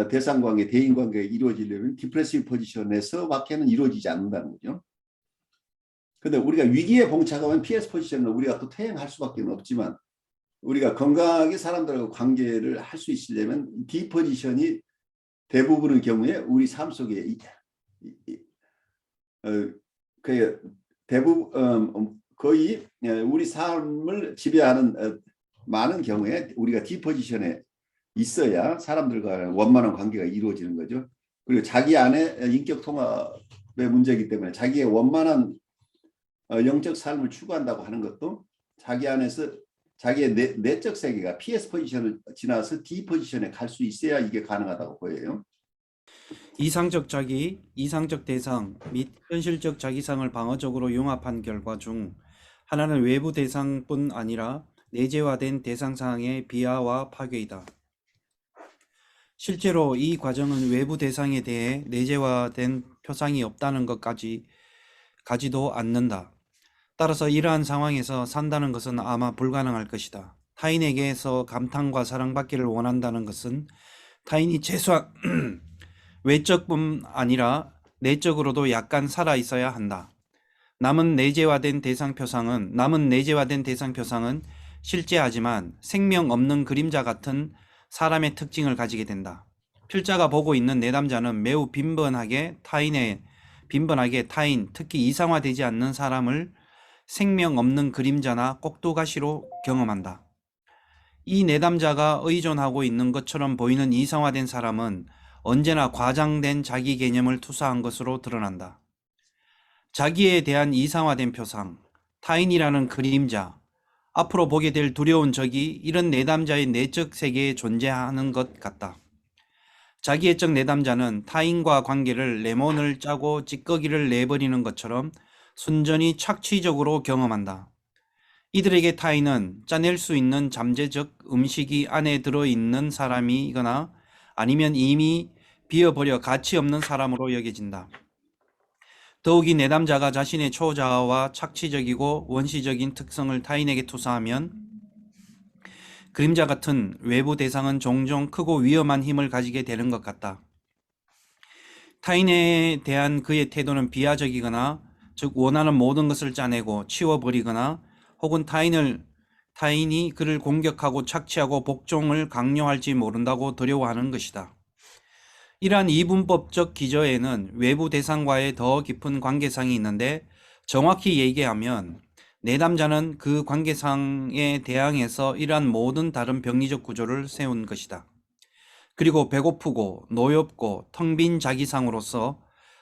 대상관계, 대인관계가 이루어지려면 디프레시브 포지션에서밖에는 이루어지지 않는다는 거죠. 근데 우리가 위기에 봉착하면 PS 포지션을 우리가 또 퇴행할 수밖에 없지만, 우리가 건강하게 사람들하고 관계를 할 수 있으려면 D 포지션이 대부분의 경우에 우리 삶 속에 대부분 거의 우리 삶을 지배하는 많은 경우에 우리가 D 포지션에 있어야 사람들과 원만한 관계가 이루어지는 거죠. 그리고 자기 안에 인격 통합의 문제이기 때문에 자기의 원만한 영적 삶을 추구한다고 하는 것도 자기 안에서 자기의 내적 세계가 PS 포지션을 지나서 D 포지션에 갈 수 있어야 이게 가능하다고 보여요. 이상적 자기, 이상적 대상 및 현실적 자기상을 방어적으로 융합한 결과 중 하나는 외부 대상뿐 아니라 내재화된 대상상의 비하와 파괴이다. 실제로 이 과정은 외부 대상에 대해 내재화된 표상이 없다는 것까지 가지도 않는다. 따라서 이러한 상황에서 산다는 것은 아마 불가능할 것이다. 타인에게서 감탄과 사랑받기를 원한다는 것은 타인이 최소한 외적뿐 아니라 내적으로도 약간 살아 있어야 한다. 남은 내재화된 대상 표상은 실제하지만 생명 없는 그림자 같은 사람의 특징을 가지게 된다. 필자가 보고 있는 내담자는 매우 빈번하게 타인, 특히 이상화되지 않는 사람을 생명 없는 그림자나 꼭두가시로 경험한다. 이 내담자가 의존하고 있는 것처럼 보이는 이상화된 사람은 언제나 과장된 자기 개념을 투사한 것으로 드러난다. 자기에 대한 이상화된 표상, 타인이라는 그림자, 앞으로 보게 될 두려운 적이 이런 내담자의 내적 세계에 존재하는 것 같다. 자기애적 내담자는 타인과 관계를 레몬을 짜고 찌꺼기를 내버리는 것처럼 순전히 착취적으로 경험한다. 이들에게 타인은 짜낼 수 있는 잠재적 음식이 안에 들어있는 사람이거나 아니면 이미 비어버려 가치 없는 사람으로 여겨진다. 더욱이 내담자가 자신의 초자아와 착취적이고 원시적인 특성을 타인에게 투사하면 그림자 같은 외부 대상은 종종 크고 위험한 힘을 가지게 되는 것 같다. 타인에 대한 그의 태도는 비하적이거나 즉 원하는 모든 것을 짜내고 치워버리거나 혹은 타인이 그를 공격하고 착취하고 복종을 강요할지 모른다고 두려워하는 것이다. 이러한 이분법적 기저에는 외부 대상과의 더 깊은 관계상이 있는데 정확히 얘기하면 내담자는 그 관계상에 대항해서 이러한 모든 다른 병리적 구조를 세운 것이다. 그리고 배고프고 노엽고 텅 빈 자기상으로서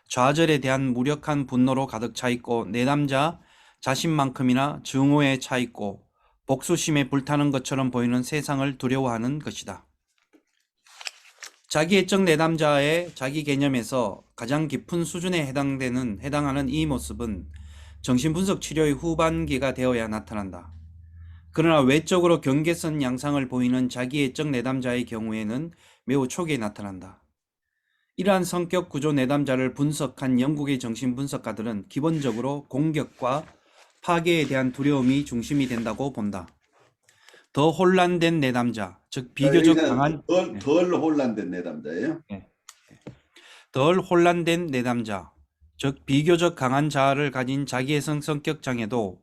좌절에 대한 무력한 분노로 가득 차 있고 내담자 자신만큼이나 증오에 차 있고 복수심에 불타는 것처럼 보이는 세상을 두려워하는 것이다. 자기애적 내담자의 자기 개념에서 가장 깊은 수준에 해당하는 이 모습은 정신분석 치료의 후반기가 되어야 나타난다. 그러나 외적으로 경계선 양상을 보이는 자기애적 내담자의 경우에는 매우 초기에 나타난다. 이러한 성격 구조 내담자를 분석한 영국의 정신분석가들은 기본적으로 공격과 파괴에 대한 두려움이 중심이 된다고 본다. 더 혼란된 내담자, 즉 비교적 강한 덜 혼란된 내담자예요. 덜 혼란된 내담자, 즉 비교적 강한 자아를 가진 자기애성 성격 장애도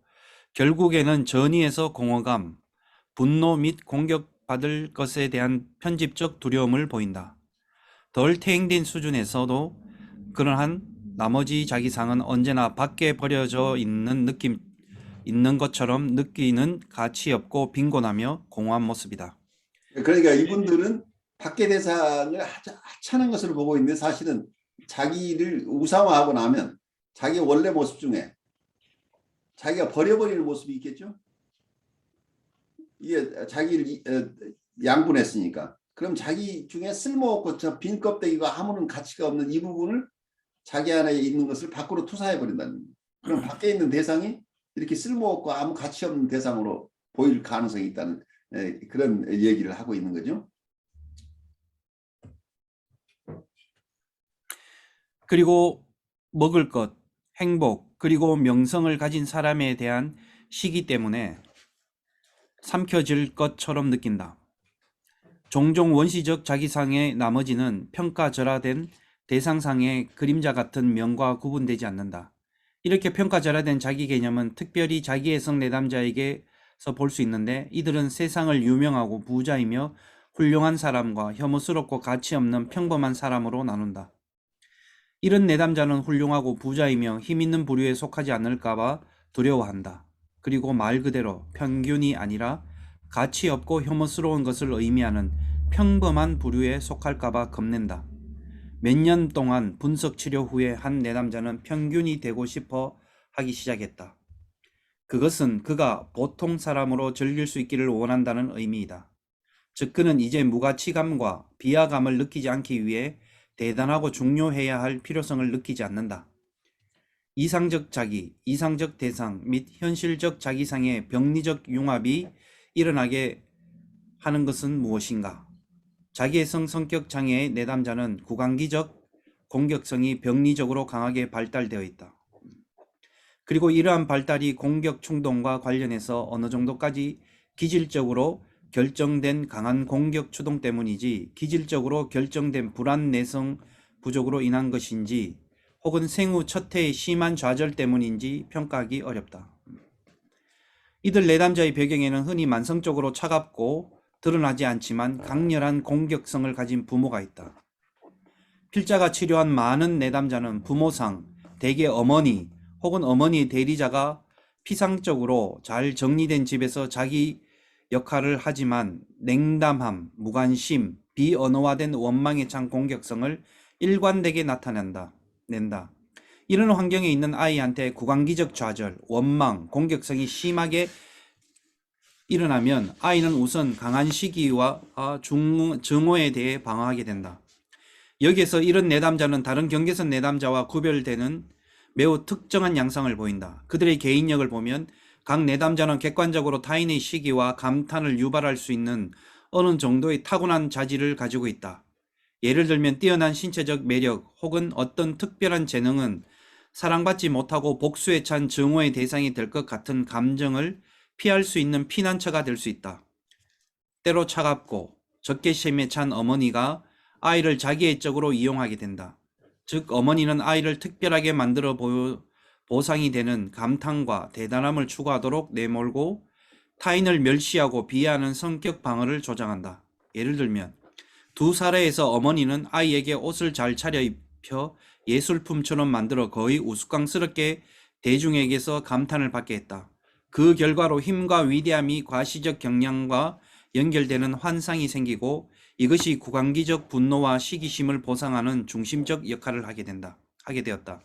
결국에는 전이에서 공허감, 분노 및 공격받을 것에 대한 편집적 두려움을 보인다. 덜 퇴행된 수준에서도 그러한 나머지 자기상은 언제나 밖에 버려져 있는 것처럼 느끼는 가치 없고 빈곤하며 공허한 모습이다. 그러니까 이분들은 밖의 대상을 하찮은 것으로 보고 있는데 사실은 자기를 우상화하고 나면 자기 원래 모습 중에 자기가 버려버리는 모습이 있겠죠. 이게 자기를 양분했으니까. 그럼 자기 중에 쓸모없고 저 빈 껍데기가 아무런 가치가 없는 이 부분을 자기 안에 있는 것을 밖으로 투사해버린다는 거예요. 그럼 밖에 있는 대상이 이렇게 쓸모없고 아무 가치 없는 대상으로 보일 가능성이 있다는 그런 얘기를 하고 있는 거죠. 그리고 먹을 것, 행복, 그리고 명성을 가진 사람에 대한 시기 때문에 삼켜질 것처럼 느낀다. 종종 원시적 자기상의 나머지는 평가절하된 대상상의 그림자 같은 명과 구분되지 않는다. 이렇게 평가절하된 자기 개념은 특별히 자기애성 내담자에게서 볼 수 있는데 이들은 세상을 유명하고 부자이며 훌륭한 사람과 혐오스럽고 가치 없는 평범한 사람으로 나눈다. 이런 내담자는 훌륭하고 부자이며 힘있는 부류에 속하지 않을까봐 두려워한다. 그리고 말 그대로 평균이 아니라 가치 없고 혐오스러운 것을 의미하는 평범한 부류에 속할까봐 겁낸다. 몇 년 동안 분석 치료 후에 한 내담자는 평균이 되고 싶어 하기 시작했다. 그것은 그가 보통 사람으로 즐길 수 있기를 원한다는 의미이다. 즉 그는 이제 무가치감과 비하감을 느끼지 않기 위해 대단하고 중요해야 할 필요성을 느끼지 않는다. 이상적 자기, 이상적 대상 및 현실적 자기상의 병리적 융합이 일어나게 하는 것은 무엇인가? 자기애성 성격 장애의 내담자는 구강기적 공격성이 병리적으로 강하게 발달되어 있다. 그리고 이러한 발달이 공격 충동과 관련해서 어느 정도까지 기질적으로 결정된 강한 공격 추동 때문이지 기질적으로 결정된 불안 내성 부족으로 인한 것인지 혹은 생후 첫 해의 심한 좌절 때문인지 평가하기 어렵다. 이들 내담자의 배경에는 흔히 만성적으로 차갑고 드러나지 않지만 강렬한 공격성을 가진 부모가 있다. 필자가 치료한 많은 내담자는 부모상, 대개 어머니 혹은 어머니의 대리자가 피상적으로 잘 정리된 집에서 자기 역할을 하지만 냉담함, 무관심, 비언어화된 원망에 찬 공격성을 일관되게 나타낸다. 이런 환경에 있는 아이한테 구강기적 좌절, 원망, 공격성이 심하게 일어나면 아이는 우선 강한 시기와 증오에 대해 방어하게 된다. 여기에서 이런 내담자는 다른 경계선 내담자와 구별되는 매우 특정한 양상을 보인다. 그들의 개인력을 보면 각 내담자는 객관적으로 타인의 시기와 감탄을 유발할 수 있는 어느 정도의 타고난 자질을 가지고 있다. 예를 들면 뛰어난 신체적 매력 혹은 어떤 특별한 재능은 사랑받지 못하고 복수에 찬 증오의 대상이 될 것 같은 감정을 피할 수 있는 피난처가 될 수 있다. 때로 차갑고 적개심에 찬 어머니가 아이를 자기애적으로 이용하게 된다. 즉 어머니는 아이를 특별하게 만들어 보상이 되는 감탄과 대단함을 추구하도록 내몰고 타인을 멸시하고 비하하는 성격 방어를 조장한다. 예를 들면 두 사례에서 어머니는 아이에게 옷을 잘 차려입혀 예술품처럼 만들어 거의 우스꽝스럽게 대중에게서 감탄을 받게 했다. 그 결과로 힘과 위대함이 과시적 경향과 연결되는 환상이 생기고 이것이 구강기적 분노와 시기심을 보상하는 중심적 역할을 하게 되었다.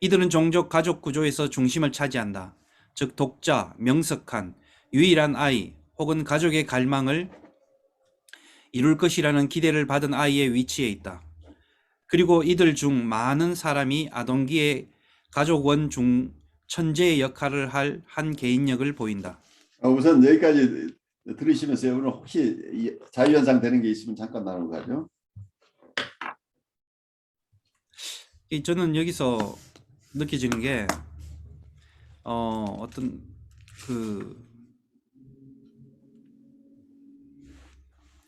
이들은 종족 가족 구조에서 중심을 차지한다. 즉 독자, 명석한, 유일한 아이 혹은 가족의 갈망을 이룰 것이라는 기대를 받은 아이의 위치에 있다. 그리고 이들 중 많은 사람이 아동기의 가족원 중 천재의 역할을 할 한 개인력을 보인다. 우선 여기까지 들으시면서 오늘 혹시 자유현상 되는 게 있으면 잠깐 나누고 가죠. 저는 여기서 느껴지는 게 어떤 그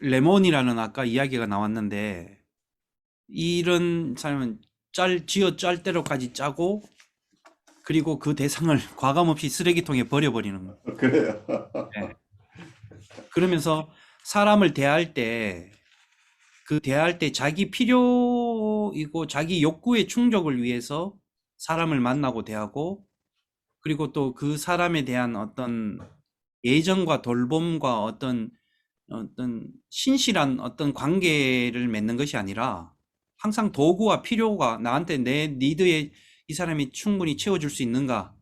레몬이라는 아까 이야기가 나왔는데 이런 사람은 짤 대로까지 짜고 그리고 그 대상을 과감없이 쓰레기통에 버려버리는 거. 그래요. 네. 그러면서 사람을 대할 때 자기 필요이고 자기 욕구의 충족을 위해서 사람을 만나고 대하고 그리고 또 그 사람에 대한 어떤 애정과 돌봄과 어떤 신실한 어떤 관계를 맺는 것이 아니라 항상 도구와 필요가 나한테 내 니드에 이 사람이 충분히 채워줄 수 있는가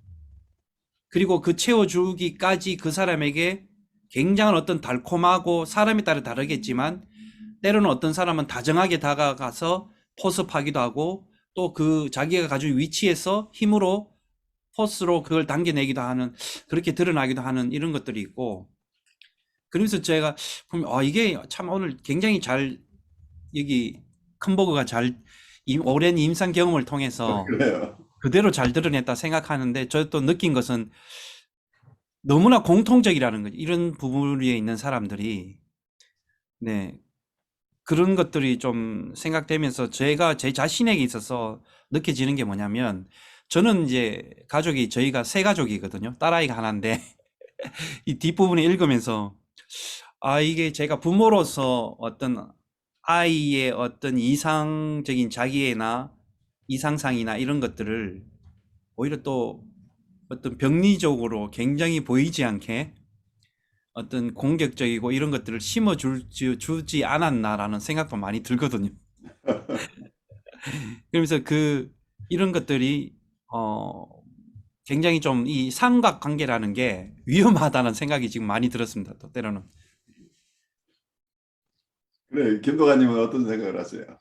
그리고 그 채워주기까지 그 사람에게 굉장한 어떤 달콤하고 사람에 따라 다르겠지만 때로는 어떤 사람은 다정하게 다가가서 포섭하기도 하고 또 그 자기가 가지고 위치에서 힘으로 포스로 그걸 당겨내기도 하는 그렇게 드러나기도 하는 이런 것들이 있고 그러면서 제가 보면 이게 참 오늘 굉장히 잘 여기 큰버그가 잘 오랜 임상 경험을 통해서 그래요. 그대로 잘 드러냈다 생각하는데 저 또 느낀 것은 너무나 공통적이라는 거죠. 이런 부분에 있는 사람들이 네 그런 것들이 좀 생각되면서 제가 제 자신에게 있어서 느껴지는 게 뭐냐면 저는 이제 가족이 저희가 세 가족이거든요. 딸아이가 하나인데 이 뒷부분에 읽으면서 이게 제가 부모로서 어떤 아이의 어떤 이상적인 자기애나 이상상이나 이런 것들을 오히려 또 어떤 병리적으로 굉장히 보이지 않게 어떤 공격적이고 이런 것들을 주지 않았나라는 생각도 많이 들거든요. 그러면서 이런 것들이 굉장히 좀 이 삼각관계라는 게 위험하다는 생각이 지금 많이 들었습니다. 또 때로는. 그래, 김도관님은 어떤 생각을 하세요?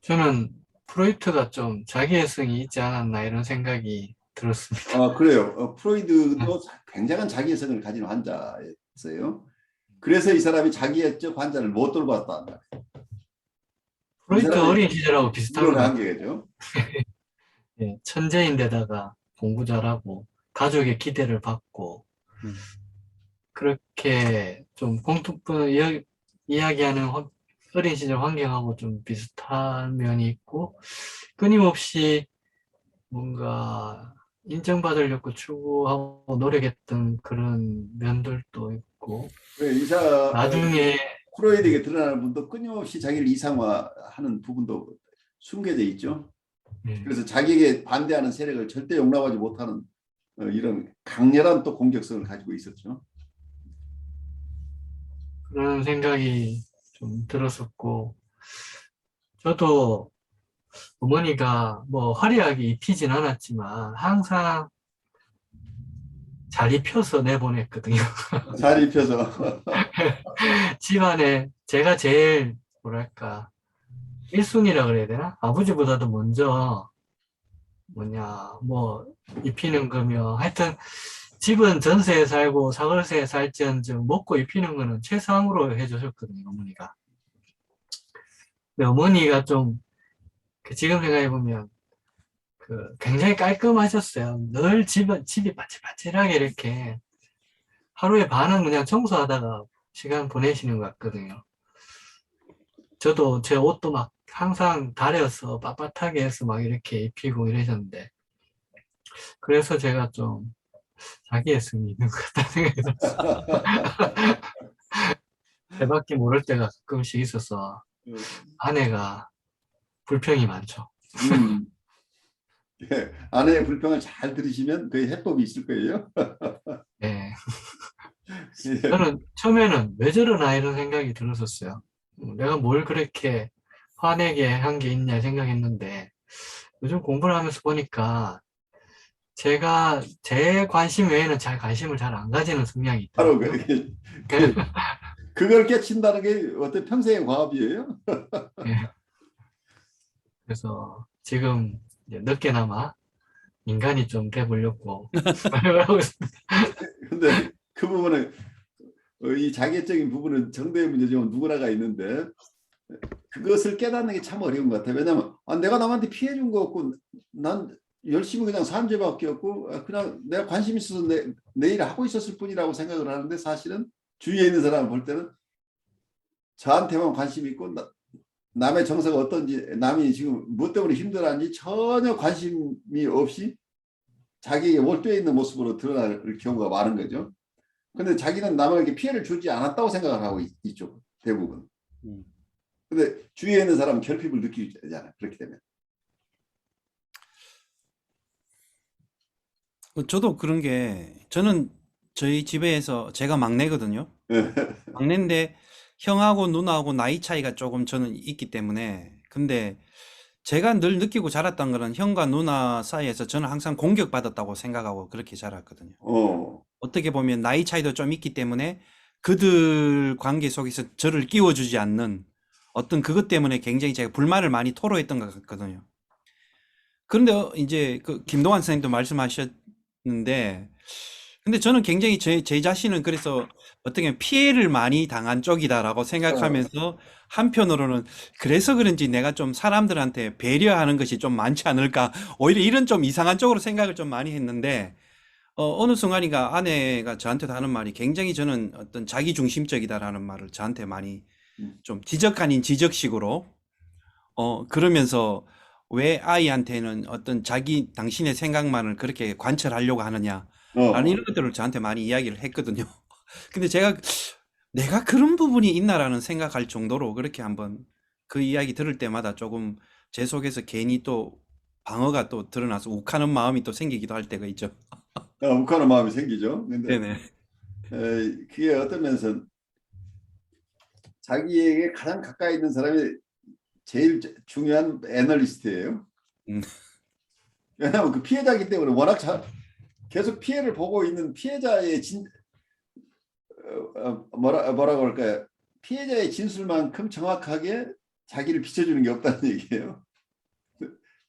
저는 프로이트가 좀 자기애성이 있지 않았나 이런 생각이 들었습니다. 그래요. 프로이드도 굉장한 자기애성을 가진 환자였어요. 그래서 이 사람이 자기애적 환자를 못 돌봤다. 프로이트 사람이 어린 시절하고 비슷한 것 이런 같아요. 한계죠. 예, 천재인데다가 공부 잘하고 가족의 기대를 받고 그렇게 좀 이야기하는 어린 시절 환경하고 좀 비슷한 면이 있고 끊임없이 뭔가 인정받으려고 추구하고 노력했던 그런 면들도 있고 그래, 나중에 프로이드에게 드러나는 분도 끊임없이 자기를 이상화하는 부분도 숨겨져 있죠. 그래서 자기에게 반대하는 세력을 절대 용납하지 못하는 이런 강렬한 또 공격성을 가지고 있었죠. 그런 생각이 좀 들었었고 저도 어머니가 뭐 화려하게 입히진 않았지만 항상 잘 입혀서 내보냈거든요. 잘 입혀서. 집안에 제가 제일 뭐랄까 1순위라 그래야 되나? 아버지보다도 먼저 뭐 입히는 거며 하여튼 집은 전세에 살고 사월세에 살지언정 먹고 입히는 거는 최상으로 해주셨거든요, 어머니가. 근데 어머니가 좀 지금 생각해보면 굉장히 깔끔하셨어요. 늘 집이 바칠바칠하게 이렇게 하루에 반은 그냥 청소하다가 시간 보내시는 것 같거든요. 저도 제 옷도 막 항상 다려서 빳빳하게 해서 막 이렇게 입히고 이러셨는데 그래서 제가 좀 자기애성이 있는 것 같다는 생각이 들었어요. 배밖에 모를 때가 가끔씩 있어서 아내가 불평이 많죠. 예, 아내의 불평을 잘 들으시면 그 해법이 있을 거예요. 네. 예. 저는 처음에는 왜 저러나 이런 생각이 들었었어요. 내가 뭘 그렇게 화내게 한 게 있냐 생각했는데 요즘 공부를 하면서 보니까 제가 제 관심 외에는 잘 관심을 잘 안 가지는 성향이 바로 있더라고요. 그걸 깨친다는 게 어떤 평생의 과업이에요. 예. 그래서 지금 이제 늦게나마 인간이 좀 돼보려고 노력을 하고 있습니다. 근데 그 부분은 이 자기애적인 부분은 정도의 문제지만 누구나가 있는데 그것을 깨닫는 게 참 어려운 것 같아요. 왜냐하면 내가 남한테 피해 준 거 없고 난 열심히 그냥 산 죄밖에 없고 그냥 내가 관심 있어서 내 일을 하고 있었을 뿐이라고 생각을 하는데 사실은 주위에 있는 사람을 볼 때는 저한테만 관심 있고 남의 정서가 어떤지 남이 지금 무엇 때문에 힘들어하는지 전혀 관심이 없이 자기의 몰두해 있는 모습으로 드러날 경우가 많은 거죠. 근데 자기는 남에게 피해를 주지 않았다고 생각을 하고 있죠. 대부분. 근데 주위에 있는 사람은 결핍을 느끼게 되잖아요. 그렇게 되면. 저도 그런 게 저는 저희 집에서 제가 막내거든요. 막내인데 형하고 누나하고 나이 차이가 조금 저는 있기 때문에 근데 제가 늘 느끼고 자랐던 거는 형과 누나 사이에서 저는 항상 공격받았다고 생각하고 그렇게 자랐거든요. 어떻게 보면 나이 차이도 좀 있기 때문에 그들 관계 속에서 저를 끼워주지 않는 어떤 그것 때문에 굉장히 제가 불만을 많이 토로했던 것 같거든요. 그런데 이제 그 김동완 선생님도 말씀하셨는데 근데 저는 굉장히 제 자신은 그래서 어떻게 보면 피해를 많이 당한 쪽이다라고 생각하면서 한편으로는 그래서 그런지 내가 좀 사람들한테 배려하는 것이 좀 많지 않을까 오히려 이런 좀 이상한 쪽으로 생각을 좀 많이 했는데 어느 순간인가 아내가 저한테도 하는 말이 굉장히 저는 어떤 자기중심적이다라는 말을 저한테 많이 좀 지적 아닌 지적식으로 그러면서 왜 아이한테는 어떤 당신의 생각만을 그렇게 관철하려고 하느냐 라는 이런 것들을 저한테 많이 이야기를 했거든요. 근데 내가 그런 부분이 있나라는 생각할 정도로 그렇게 한번 그 이야기 들을 때마다 조금 제 속에서 괜히 또 방어가 또 드러나서 욱하는 마음이 또 생기기도 할 때가 있죠. 욱하는 마음이 생기죠. 근데 네네. 그게 어떤 면에서 자기에게 가장 가까이 있는 사람이 제일 중요한 애널리스트예요. 왜냐하면 그 피해자이기 때문에 워낙 계속 피해를 보고 있는 피해자의 뭐라고 할까요? 피해자의 진술만큼 정확하게 자기를 비춰주는 게 없다는 얘기예요.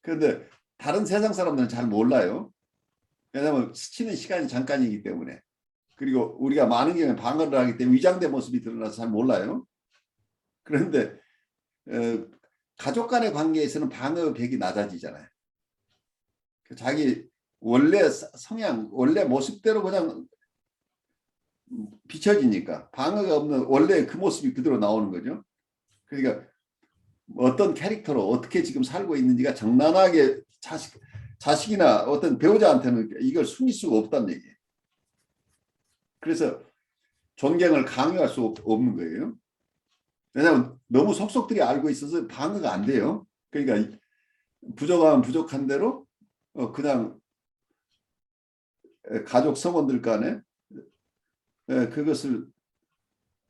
그런데 다른 세상 사람들은 잘 몰라요. 왜냐하면 스치는 시간이 잠깐이기 때문에. 그리고 우리가 많은 경우에 방어를 하기 때문에 위장된 모습이 드러나서 잘 몰라요. 그런데 가족 간의 관계에서는 방어벽이 낮아지잖아요. 자기 원래 성향, 원래 모습대로 그냥 비춰지니까 방어가 없는 원래 그 모습이 그대로 나오는 거죠. 그러니까 어떤 캐릭터로 어떻게 지금 살고 있는지가 적나라하게 자식이나 어떤 배우자한테는 이걸 숨길 수가 없다는 얘기예요. 그래서 존경을 강요할 수 없는 거예요. 왜냐하면 너무 속속들이 알고 있어서 방어가 안 돼요. 그러니까 부족하면 부족한 대로 그냥 가족 성원들 간에 그것을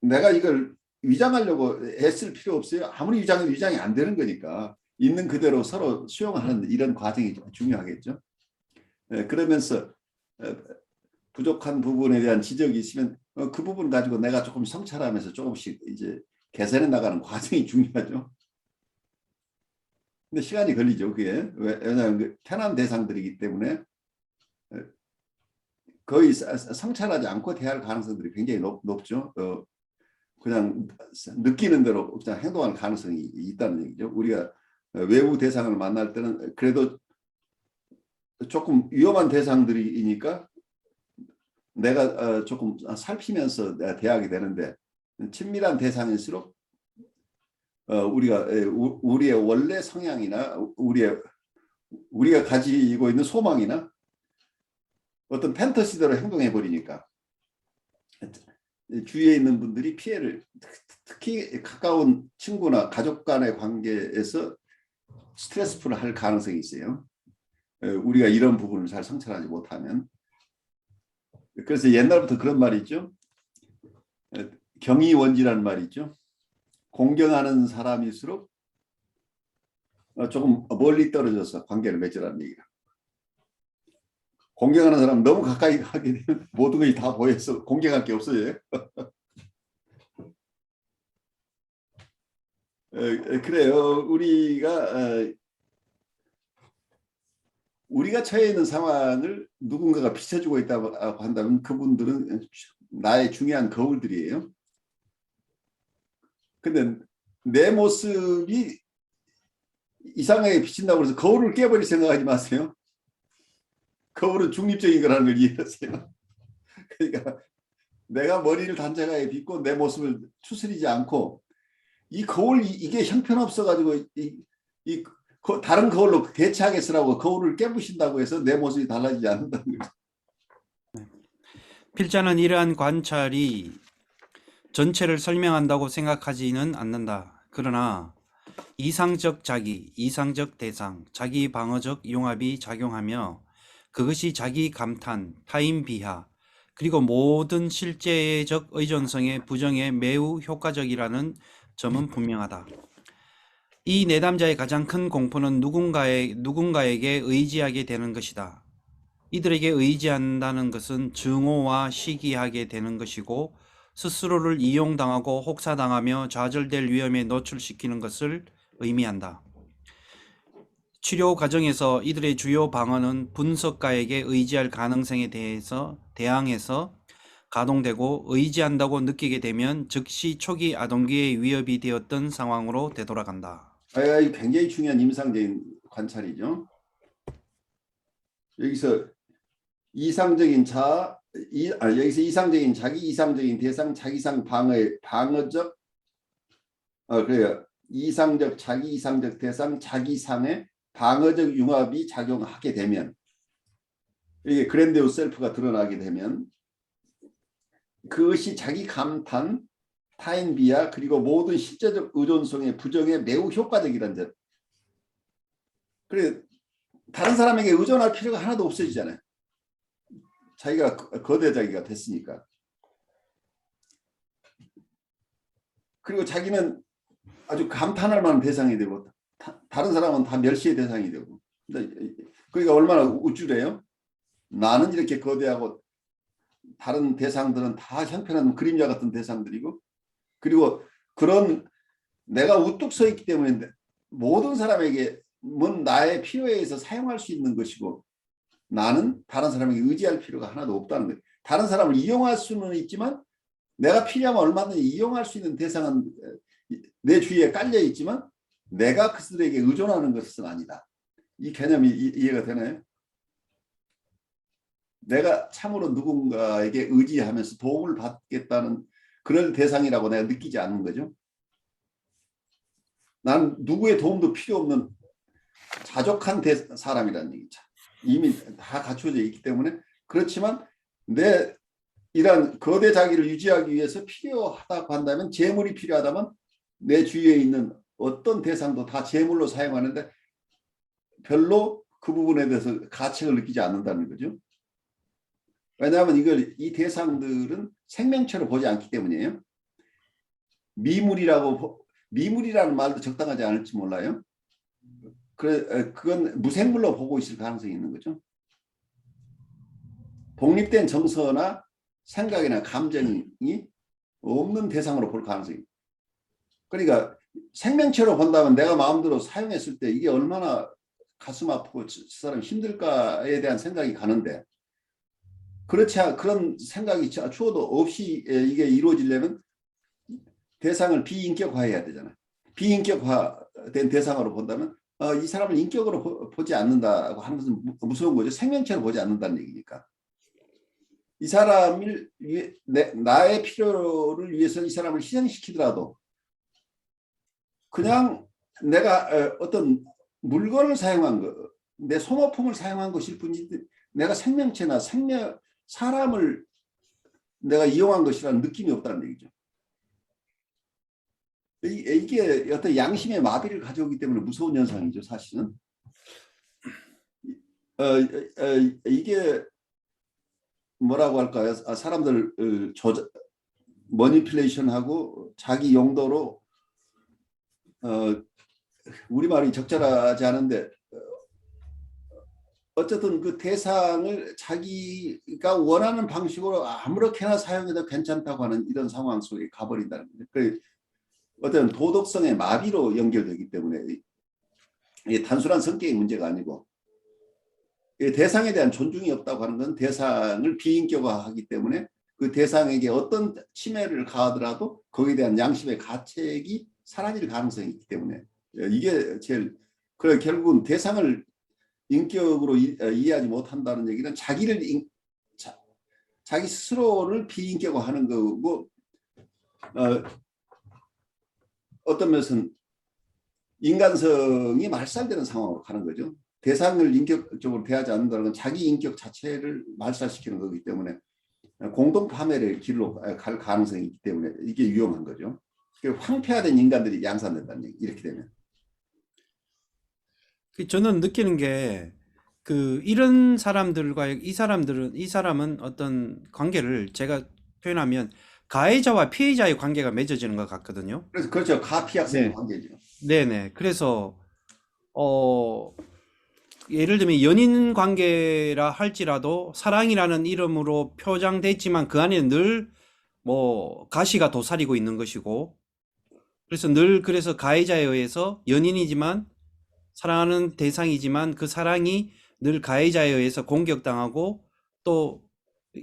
내가 이걸 위장하려고 애쓸 필요 없어요. 아무리 위장해도 위장이 안 되는 거니까 있는 그대로 서로 수용하는 이런 과정이 중요하겠죠. 그러면서 부족한 부분에 대한 지적이 있으면 그 부분 가지고 내가 조금 성찰하면서 조금씩 이제 개선해 나가는 과정이 중요하죠. 근데 시간이 걸리죠. 그게 왜냐하면 편한 대상들이기 때문에 거의 성찰하지 않고 대할 가능성들이 굉장히 높죠. 그냥 느끼는 대로 그냥 행동할 가능성이 있다는 얘기죠. 우리가 외부 대상을 만날 때는 그래도 조금 위험한 대상들이니까 내가 조금 살피면서 대하게 되는데 친밀한 대상일수록 우리의 원래 성향이나 우리가 가지고 있는 소망이나 어떤 판타시대로 행동해 버리니까 주위에 있는 분들이 피해를 특히 가까운 친구나 가족 간의 관계에서 스트레스풀을 할 가능성이 있어요. 우리가 이런 부분을 잘 성찰하지 못하면. 그래서 옛날부터 그런 말이 있죠. 경이원지라는 말이 있죠. 공경하는 사람일수록 조금 멀리 떨어져서 관계를 맺으라는 얘기가. 공경하는 사람 너무 가까이 가게 되면 모든 것이 다 보여서 공경할 게 없어요. 그래요. 우리가 처해 있는 상황을 누군가가 비춰주고 있다고 한다면 그분들은 나의 중요한 거울들이에요. 근데 내 모습이 이상하게 비친다고 해서 거울을 깨버릴 생각하지 마세요. 거울은 중립적인 거라는 걸 이해하세요. 그러니까 내가 머리를 단정하게 빗고 내 모습을 추스리지 않고 이 거울 이게 형편없어 가지고 다른 거울로 대체하겠으라고 거울을 깨부신다고 해서 내 모습이 달라지지 않는다는 거죠. 필자는 이러한 관찰이 전체를 설명한다고 생각하지는 않는다. 그러나 이상적 자기, 이상적 대상, 자기 방어적 융합이 작용하며 그것이 자기 감탄, 타인 비하, 그리고 모든 실제적 의존성의 부정에 매우 효과적이라는 점은 분명하다. 이 내담자의 가장 큰 공포는 누군가에게 의지하게 되는 것이다. 이들에게 의지한다는 것은 증오와 시기하게 되는 것이고 스스로를 이용당하고 혹사당하며 좌절될 위험에 노출시키는 것을 의미한다. 치료 과정에서 이들의 주요 방어는 분석가에게 의지할 가능성에 대항해서 가동되고 의지한다고 느끼게 되면 즉시 초기 아동기의 위협이 되었던 상황으로 되돌아간다. 굉장히 중요한 임상적인 관찰이죠. 여기서 이상적인 여기서 이상적인 자기, 이상적인 대상, 자기상 방어적 그래요. 이상적 자기, 이상적 대상, 자기상의 방어적 융합이 작용하게 되면 이게 그랜디오스 셀프가 드러나게 되면 그것이 자기 감탄, 타인 비하 그리고 모든 실제적 의존성의 부정에 매우 효과적이라는 점. 그래 다른 사람에게 의존할 필요가 하나도 없어지잖아요. 자기가 거대자기가 됐으니까. 그리고 자기는 아주 감탄할 만한 대상이 되고 다른 사람은 다 멸시의 대상이 되고. 그러니까 얼마나 우쭐해요. 나는 이렇게 거대하고 다른 대상들은 다 형편없는 그림자 같은 대상들이고 그리고 그런 내가 우뚝 서 있기 때문에 모든 사람에게 나의 필요에 의해서 사용할 수 있는 것이고 나는 다른 사람에게 의지할 필요가 하나도 없다는 거예요. 다른 사람을 이용할 수는 있지만 내가 필요하면 얼마든지 이용할 수 있는 대상은 내 주위에 깔려 있지만 내가 그들에게 의존하는 것은 아니다. 이 개념이 이해가 되나요? 내가 참으로 누군가에게 의지하면서 도움을 받겠다는 그런 대상이라고 내가 느끼지 않는 거죠. 나는 누구의 도움도 필요 없는 자족한 사람이라는 얘기죠. 이미 다 갖춰져 있기 때문에 그렇지만 내 이런 거대 자기를 유지하기 위해서 필요하다고 한다면 재물이 필요하다면 내 주위에 있는 어떤 대상도 다 재물로 사용하는데 별로 그 부분에 대해서 가책을 느끼지 않는다는 거죠. 왜냐하면 이 대상들은 생명체로 보지 않기 때문이에요. 미물이라는 말도 적당하지 않을지 몰라요. 그건 무생물로 보고 있을 가능성이 있는 거죠. 독립된 정서나 생각이나 감정이 없는 대상으로 볼 가능성이 있어요. 그러니까 생명체로 본다면 내가 마음대로 사용했을 때 이게 얼마나 가슴 아프고 저 사람 힘들까에 대한 생각이 가는데 그런 생각이 추워도 없이 이게 이루어지려면 대상을 비인격화해야 되잖아요. 비인격화된 대상으로 본다면 이 사람을 인격으로 보지 않는다고 하는 것은 무서운 거죠. 생명체로 보지 않는다는 얘기니까. 이 사람을 나의 필요를 위해서 이 사람을 희생시키더라도 그냥 내가 어떤 물건을 사용한 거, 내 소모품을 사용한 것일 뿐이지 내가 생명체나 사람을 내가 이용한 것이라는 느낌이 없다는 얘기죠. 이게 어떤 양심의 마비를 가져오기 때문에 무서운 현상이죠, 사실은. 이게 뭐라고 할까요? 사람들 머니플레이션하고 자기 용도로 우리말이 적절하지 않은데 어쨌든 그 대상을 자기가 원하는 방식으로 아무렇게나 사용해도 괜찮다고 하는 이런 상황 속에 가버린다는 거죠. 그 어떤 도덕성의 마비로 연결되기 때문에 이게 단순한 성격의 문제가 아니고 대상에 대한 존중이 없다고 하는 건 대상을 비인격화하기 때문에 그 대상에게 어떤 침해를 가하더라도 거기에 대한 양심의 가책이 사라질 가능성이 있기 때문에 이게 제일 그래 결국은 대상을 인격으로 이해하지 못한다는 얘기는 자기 스스로를 비인격화하는 거고 어떤 면에서는 인간성이 말살되는 상황으로 가는 거죠. 대상을 인격적으로 대하지 않는다는 건 자기 인격 자체를 말살시키는 거기 때문에 공동 파멸의 길로 갈 가능성이 있기 때문에 이게 위험한 거죠. 황폐화된 인간들이 양산된다는 얘기 이렇게 되면. 저는 느끼는 게 이런 사람들과 이 사람은 어떤 관계를 제가 표현하면 가해자와 피해자의 관계가 맺어지는 것 같거든요. 그래서 그렇죠. 가피학생의 네. 관계죠. 네네. 그래서 예를 들면 연인 관계라 할지라도 사랑이라는 이름으로 표장됐지만 그 안에 늘 뭐 가시가 도사리고 있는 것이고, 그래서 가해자에 의해서 연인이지만 사랑하는 대상이지만 그 사랑이 늘 가해자에 의해서 공격당하고 또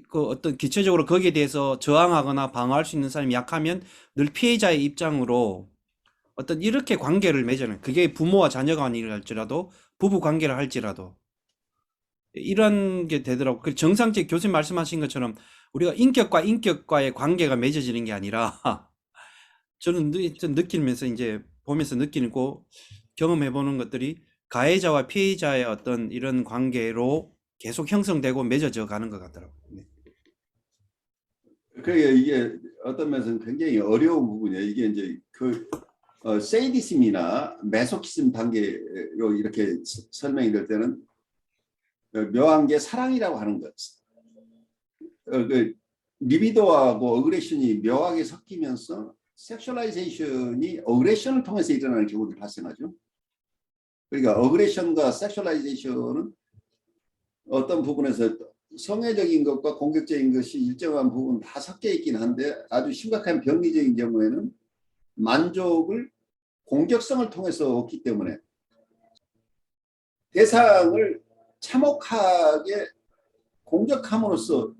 그 어떤 기체적으로 거기에 대해서 저항하거나 방어할 수 있는 사람이 약하면 늘 피해자의 입장으로 어떤 이렇게 관계를 맺어는, 그게 부모와 자녀가 아니랄지라도 부부 관계를 할지라도 이런 게 되더라고. 그 정상적 교수님 말씀하신 것처럼 우리가 인격과 인격과의 관계가 맺어지는 게 아니라 저는 느끼면서 이제 보면서 느끼고 경험해보는 것들이 가해자와 피해자의 어떤 이런 관계로 계속 형성되고 맺어져 가는 것 같더라고요. 네. 그러니까 이게 어떤 면에서는 굉장히 어려운 부분이에요. 이게 이제 세이디즘이나 메소키즘 단계로 이렇게 설명이 될 때는 묘한 게 사랑이라고 하는 것. 리비도하고 어그레션이 묘하게 섞이면서 섹슈얼라이제이션이 어그레션을 통해서 일어나는 경우도 발생하죠. 그러니까 어그레션과 섹슈얼라이제이션은 어떤 부분에서 성애적인 것과 공격적인 것이 일정한 부분 다 섞여 있긴 한데 아주 심각한 병리적인 경우에는 만족을 공격성을 통해서 얻기 때문에 대상을 참혹하게 공격함으로써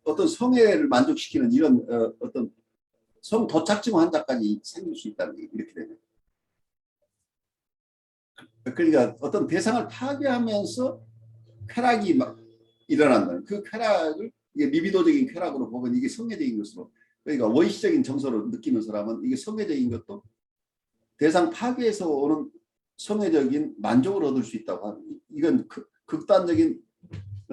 어떤 성애를 만족시키는 이런 어떤 성도착증 환자까지 생길 수 있다는 게 이렇게 되네요. 그러니까 어떤 대상을 파괴하면서 쾌락이 막 일어난다는 그 쾌락을 이게 리비도적인 쾌락으로 보면 이게 성애적인 것으로, 그러니까 원시적인 정서로 느끼는 사람은 이게 성애적인 것도 대상 파괴에서 오는 성애적인 만족을 얻을 수 있다고 하는, 이건 극단적인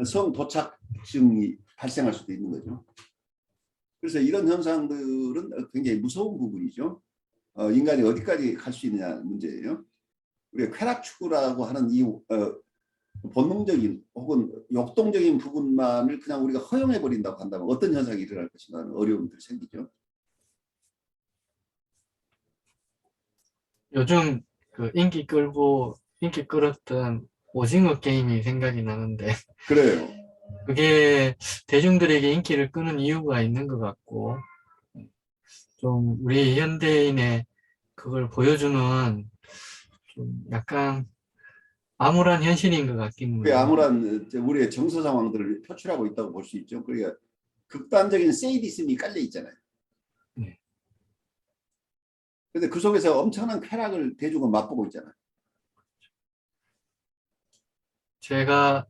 성도착증이 발생할 수도 있는 거죠. 그래서 이런 현상들은 굉장히 무서운 부분이죠. 인간이 어디까지 갈 수 있느냐 문제예요. 우리가 쾌락 추구라고 하는 이 본능적인 혹은 역동적인 부분만을 그냥 우리가 허용해 버린다고 한다면 어떤 현상이 일어날 것인가 하는 어려움들이 생기죠. 요즘 그 인기 끌었던 오징어 게임이 생각이 나는데 그래요. 그게 대중들에게 인기를 끄는 이유가 있는 것 같고 좀 우리 현대인의 그걸 보여주는 좀 약간 암울한 현실인 것 같기는 그게 해요. 암울한 우리의 정서 상황들을 표출하고 있다고 볼 수 있죠. 그러니까 극단적인 세이디즘이 깔려 있잖아요. 네. 그런데 그 속에서 엄청난 쾌락을 대중은 맛보고 있잖아요. 제가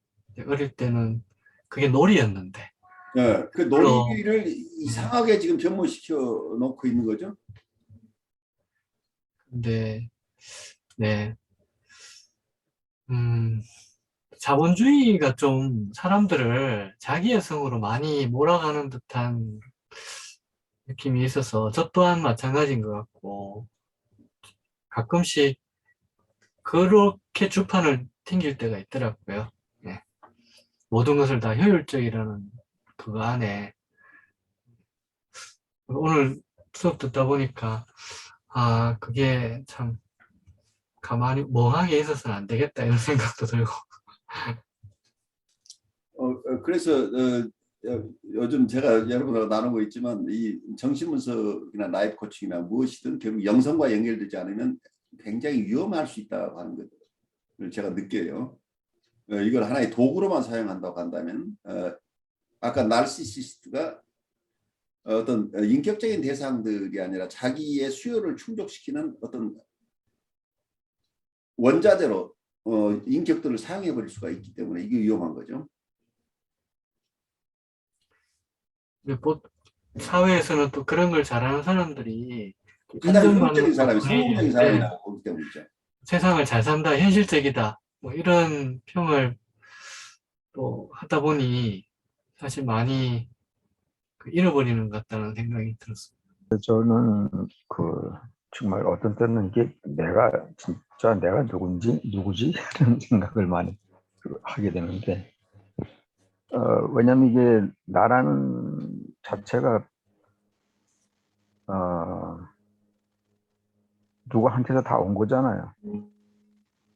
어릴 때는 그게 놀이였는데 네, 그 놀이를 이상하게 지금 변모시켜 놓고 있는 거죠. 근데 네. 자본주의가 좀 사람들을 자기의 성으로 많이 몰아가는 듯한 느낌이 있어서 저 또한 마찬가지인 것 같고 가끔씩 그렇게 주판을 튕길 때가 있더라고요. 네. 모든 것을 다 효율적이라는 그거 안에 오늘 수업 듣다 보니까 그게 참 가만히 멍하게 있어서는 안 되겠다 이런 생각도 들고 그래서 요즘 제가 여러분하고 나누고 있지만 이 정신분석이나 라이프 코칭이나 무엇이든 결국 영성과 연결되지 않으면 굉장히 위험할 수 있다고 하는 것을 제가 느껴요. 이걸 하나의 도구로만 사용한다고 한다면 아까 나르시시스트가 어떤 인격적인 대상들이 아니라 자기의 수요를 충족시키는 어떤 원자재로 인격들을 사용해 버릴 수가 있기 때문에 이게 위험한 거죠. 사회에서는 또 그런 걸 잘하는 사람들이 가장 인정받는 효율적인 사람이 분이, 성공적인 사람이라고 보기 때문이죠. 세상을 잘 산다, 현실적이다, 뭐 이런 평을 또 하다 보니 사실 많이 잃어버리는 것 같다는 생각이 들었습니다. 저는 정말 어떤 때는 이게 진짜 내가 누구지 이런 생각을 많이 하게 되는데, 왜냐면 이게 나라는 자체가 누구한테서 다 온 거잖아요.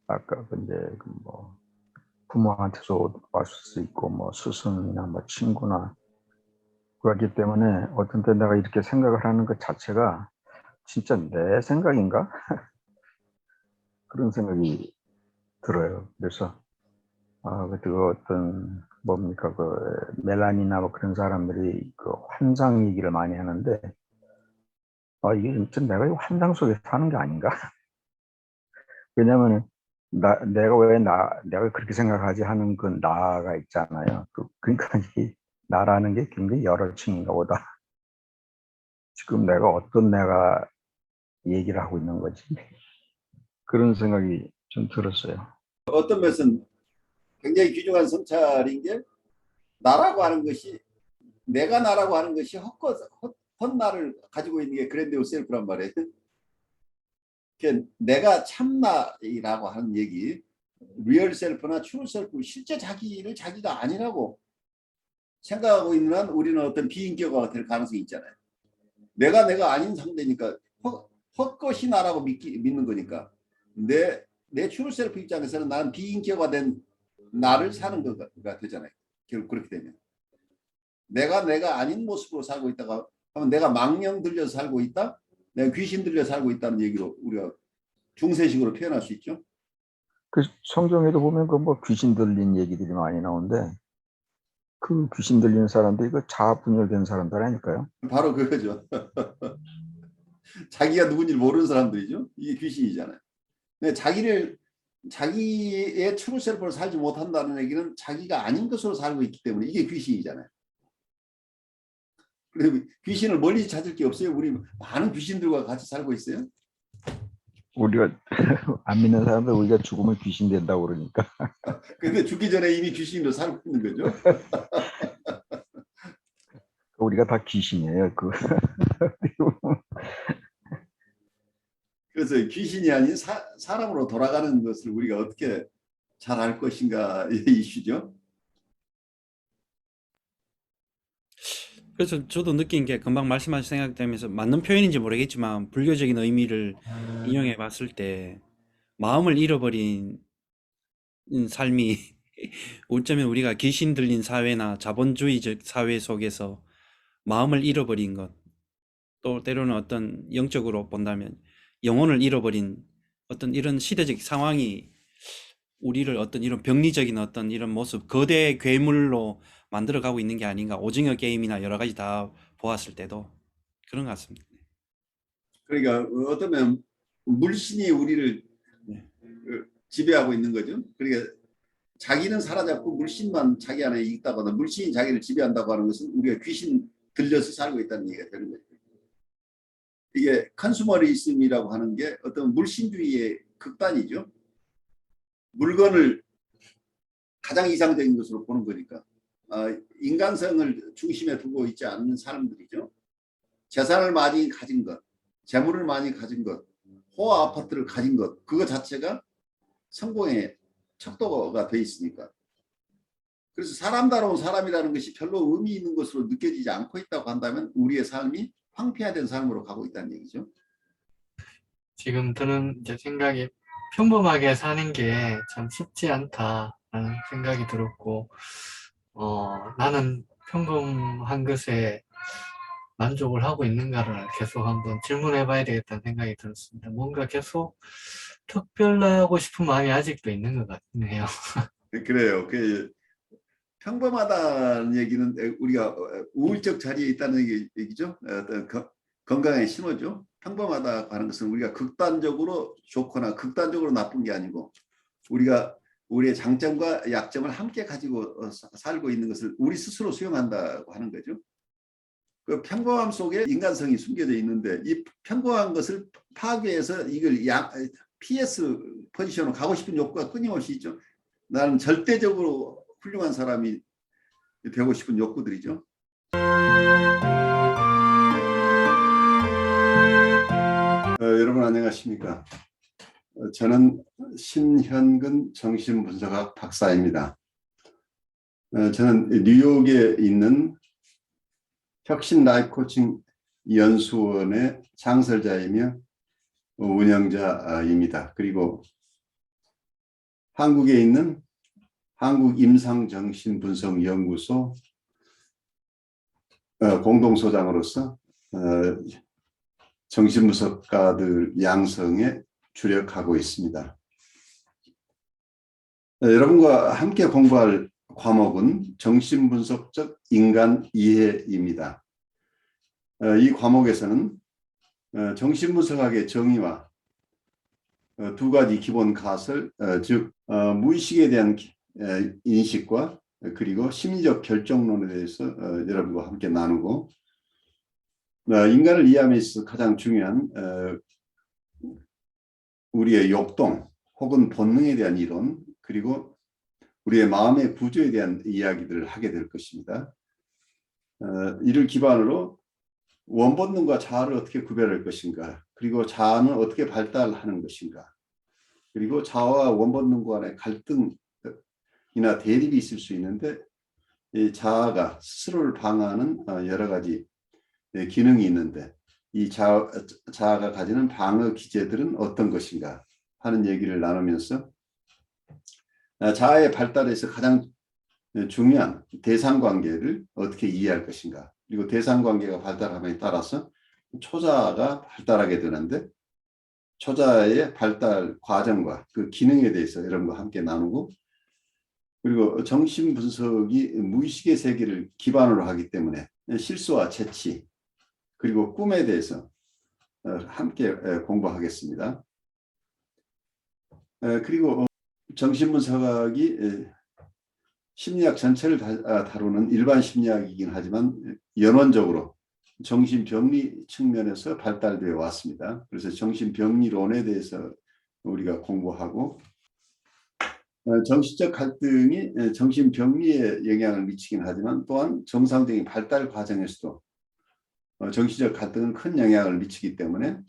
아까 이제 뭐 부모한테서 왔을 수 있고 뭐 스승이나 뭐 친구나, 그렇기 때문에 어떤 때 내가 이렇게 생각을 하는 것 자체가 진짜 내 생각인가? 그런 생각이 들어요. 그래서 그 어떤 뭡니까 멜란이나 뭐 그런 사람들이 그 환상 얘기를 많이 하는데, 이게 진짜 내가 이 환상 속에 사는 게 아닌가? 왜냐면은 내가 그렇게 생각하지 하는 그 나가 있잖아요. 그러니까 이 나라는 게 굉장히 여러 층인가 보다. 지금 내가 얘기를 하고 있는 거지. 그런 생각이 좀 들었어요. 어떤 면은 굉장히 귀중한 성찰인 게 나라고 하는 것이 내가 나라고 하는 것이 헛나를 가지고 있는 게 그랜디오스 셀프란 말이에요. 내가 참나라고 하는 얘기, 리얼 셀프나 트루 셀프, 실제 자기를 자기가 아니라고 생각하고 있는 한 우리는 어떤 비인격화가 될 가능성이 있잖아요. 내가 아닌 상대니까 헛것이 나라고 믿는 거니까 내 트루 셀프 입장에서는 나는 비인격화된 나를 사는 거가 되잖아요. 결국 그렇게 되면 내가 아닌 모습으로 살고 있다가 하면 내가 망령 들려서 살고 있다, 내가 귀신 들려 살고 있다는 얘기로 우리가 중세식으로 표현할 수 있죠. 그 성경에도 보면 뭐 귀신 들린 얘기들이 많이 나오는데, 그 귀신 들리는 사람들이 자아 분열된 사람들 아닐까요? 바로 그거죠. 자기가 누군지 모르는 사람들이죠. 이게 귀신이잖아요. 근데 자기의 트루 셀프로 살지 못한다는 얘기는 자기가 아닌 것으로 살고 있기 때문에 이게 귀신이잖아요. 그리고 귀신을 멀리 찾을 게 없어요. 우리 많은 귀신들과 같이 살고 있어요. 우리가 안 믿는 사람들 우리가 죽으면 귀신 된다고 그러니까. 근데 죽기 전에 이미 귀신으로 살고 있는 거죠. 우리가 다 귀신이에요. 그래서 귀신이 아닌 사람으로 돌아가는 것을 우리가 어떻게 잘 알 것인가 이슈죠. 그래서 저도 느낀 게 금방 말씀하신 생각되면서 맞는 표현인지 모르겠지만 불교적인 의미를 인용해 봤을 때 마음을 잃어버린 삶이 어쩌면 우리가 귀신 들린 사회나 자본주의적 사회 속에서 마음을 잃어버린 것, 또 때로는 어떤 영적으로 본다면 영혼을 잃어버린 어떤 이런 시대적 상황이 우리를 어떤 이런 병리적인 어떤 이런 모습, 거대 괴물로 만들어가고 있는 게 아닌가. 오징어 게임이나 여러 가지 다 보았을 때도 그런 것 같습니다. 그러니까 어쩌면 물신이 우리를 네. 지배하고 있는 거죠. 그러니까 자기는 사라졌고 물신만 자기 안에 있다거나 물신이 자기를 지배한다고 하는 것은 우리가 귀신 들려서 살고 있다는 얘기가 되는 거죠. 이게 컨슈머리즘이라고 하는 게 어떤 물신주의의 극단이죠. 물건을 가장 이상적인 것으로 보는 거니까 인간성을 중심에 두고 있지 않는 사람들이죠. 재산을 많이 가진 것, 재물을 많이 가진 것, 호화 아파트를 가진 것, 그거 자체가 성공의 척도가 돼 있으니까. 그래서 사람다운 사람이라는 것이 별로 의미 있는 것으로 느껴지지 않고 있다고 한다면 우리의 삶이 황폐화된 삶으로 가고 있다는 얘기죠. 지금 드는 이제 생각이 평범하게 사는 게 참 쉽지 않다. 라는 생각이 들었고, 나는 평범한 것에 만족을 하고 있는가를 계속 한번 질문해 봐야 되겠다는 생각이 들었습니다. 뭔가 계속 특별하고 싶은 마음이 아직도 있는 것 같네요. 그래요. 평범하다는 얘기는 우리가 우울적 자리에 있다는 얘기죠. 어떤 건강의 신호죠. 평범하다고 하는 것은 우리가 극단적으로 좋거나 극단적으로 나쁜 게 아니고 우리가 우리의 장점과 약점을 함께 가지고 살고 있는 것을 우리 스스로 수용한다고 하는 거죠. 그 평범함 속에 인간성이 숨겨져 있는데 이 평범한 것을 파괴해서 이걸 PS 포지션으로 가고 싶은 욕구가 끊임없이 있죠. 나는 절대적으로 훌륭한 사람이 되고 싶은 욕구들이죠. 여러분 안녕하십니까? 저는 신현근 정신분석학 박사입니다. 저는 뉴욕에 있는 혁신 라이프 코칭 연수원의 창설자이며 운영자입니다. 그리고 한국에 있는 한국임상정신분석연구소 공동소장으로서 정신분석가들 양성에 주력하고 있습니다. 여러분과 함께 공부할 과목은 정신분석적 인간 이해입니다. 이 과목에서는 정신분석학의 정의와 두 가지 기본 가설, 즉 무의식에 대한 인식과 그리고 심리적 결정론에 대해서 여러분과 함께 나누고 인간을 이해함에 있어서 가장 중요한 우리의 욕동 혹은 본능에 대한 이론 그리고 우리의 마음의 구조에 대한 이야기들을 하게 될 것입니다. 이를 기반으로 원본능과 자아를 어떻게 구별할 것인가 그리고 자아는 어떻게 발달하는 것인가 그리고 자아와 원본능 간의 갈등이나 대립이 있을 수 있는데 이 자아가 스스로를 방어하는 여러 가지 기능이 있는데 이 자아가 가지는 방어 기제들은 어떤 것인가 하는 얘기를 나누면서 자아의 발달에서 가장 중요한 대상관계를 어떻게 이해할 것인가 그리고 대상관계가 발달함에 따라서 초자아가 발달하게 되는데 초자아의 발달 과정과 그 기능에 대해서 여러분과 함께 나누고 그리고 정신분석이 무의식의 세계를 기반으로 하기 때문에 실수와 재치 그리고 꿈에 대해서 함께 공부하겠습니다. 그리고 정신분석학이 심리학 전체를 다루는 일반 심리학이긴 하지만 연원적으로 정신병리 측면에서 발달되어 왔습니다. 그래서 정신병리론에 대해서 우리가 공부하고 정신적 갈등이 정신병리에 영향을 미치긴 하지만 또한 정상적인 발달 과정에서도 정신적 갈등은 큰 영향을 미치기 때문에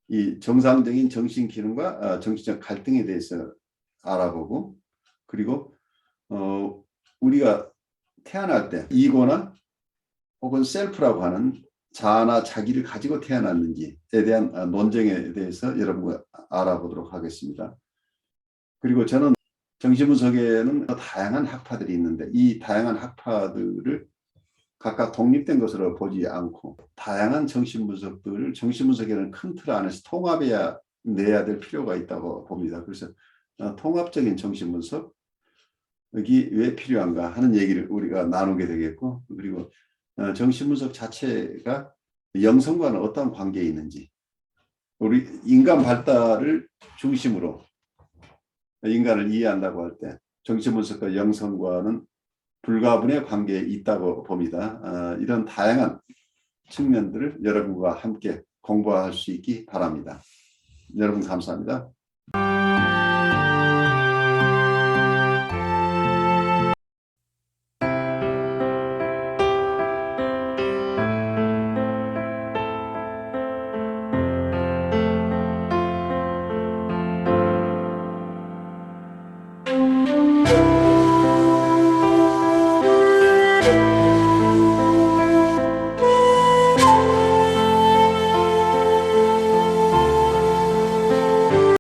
이 정상적인 정신 기능과 정신적 갈등에 대해서 알아보고 그리고 우리가 태어날 때 이고나 혹은 셀프라고 하는 자아나 자기를 가지고 태어났는지에 대한 논쟁에 대해서 여러분과 알아보도록 하겠습니다. 그리고 저는 정신분석에는 다양한 학파들이 있는데 이 다양한 학파들을 각각 독립된 것으로 보지 않고 다양한 정신분석들을 정신분석이라는 큰 틀 안에서 통합해야 내야 될 필요가 있다고 봅니다. 그래서 통합적인 정신분석이 왜 필요한가 하는 얘기를 우리가 나누게 되겠고 그리고 정신분석 자체가 영성과는 어떤 관계에 있는지 우리 인간 발달을 중심으로 인간을 이해한다고 할 때 정신분석과 영성과는 불가분의 관계에 있다고 봅니다. 이런 다양한 측면들을 여러분과 함께 공부할 수 있기 바랍니다. 여러분 감사합니다.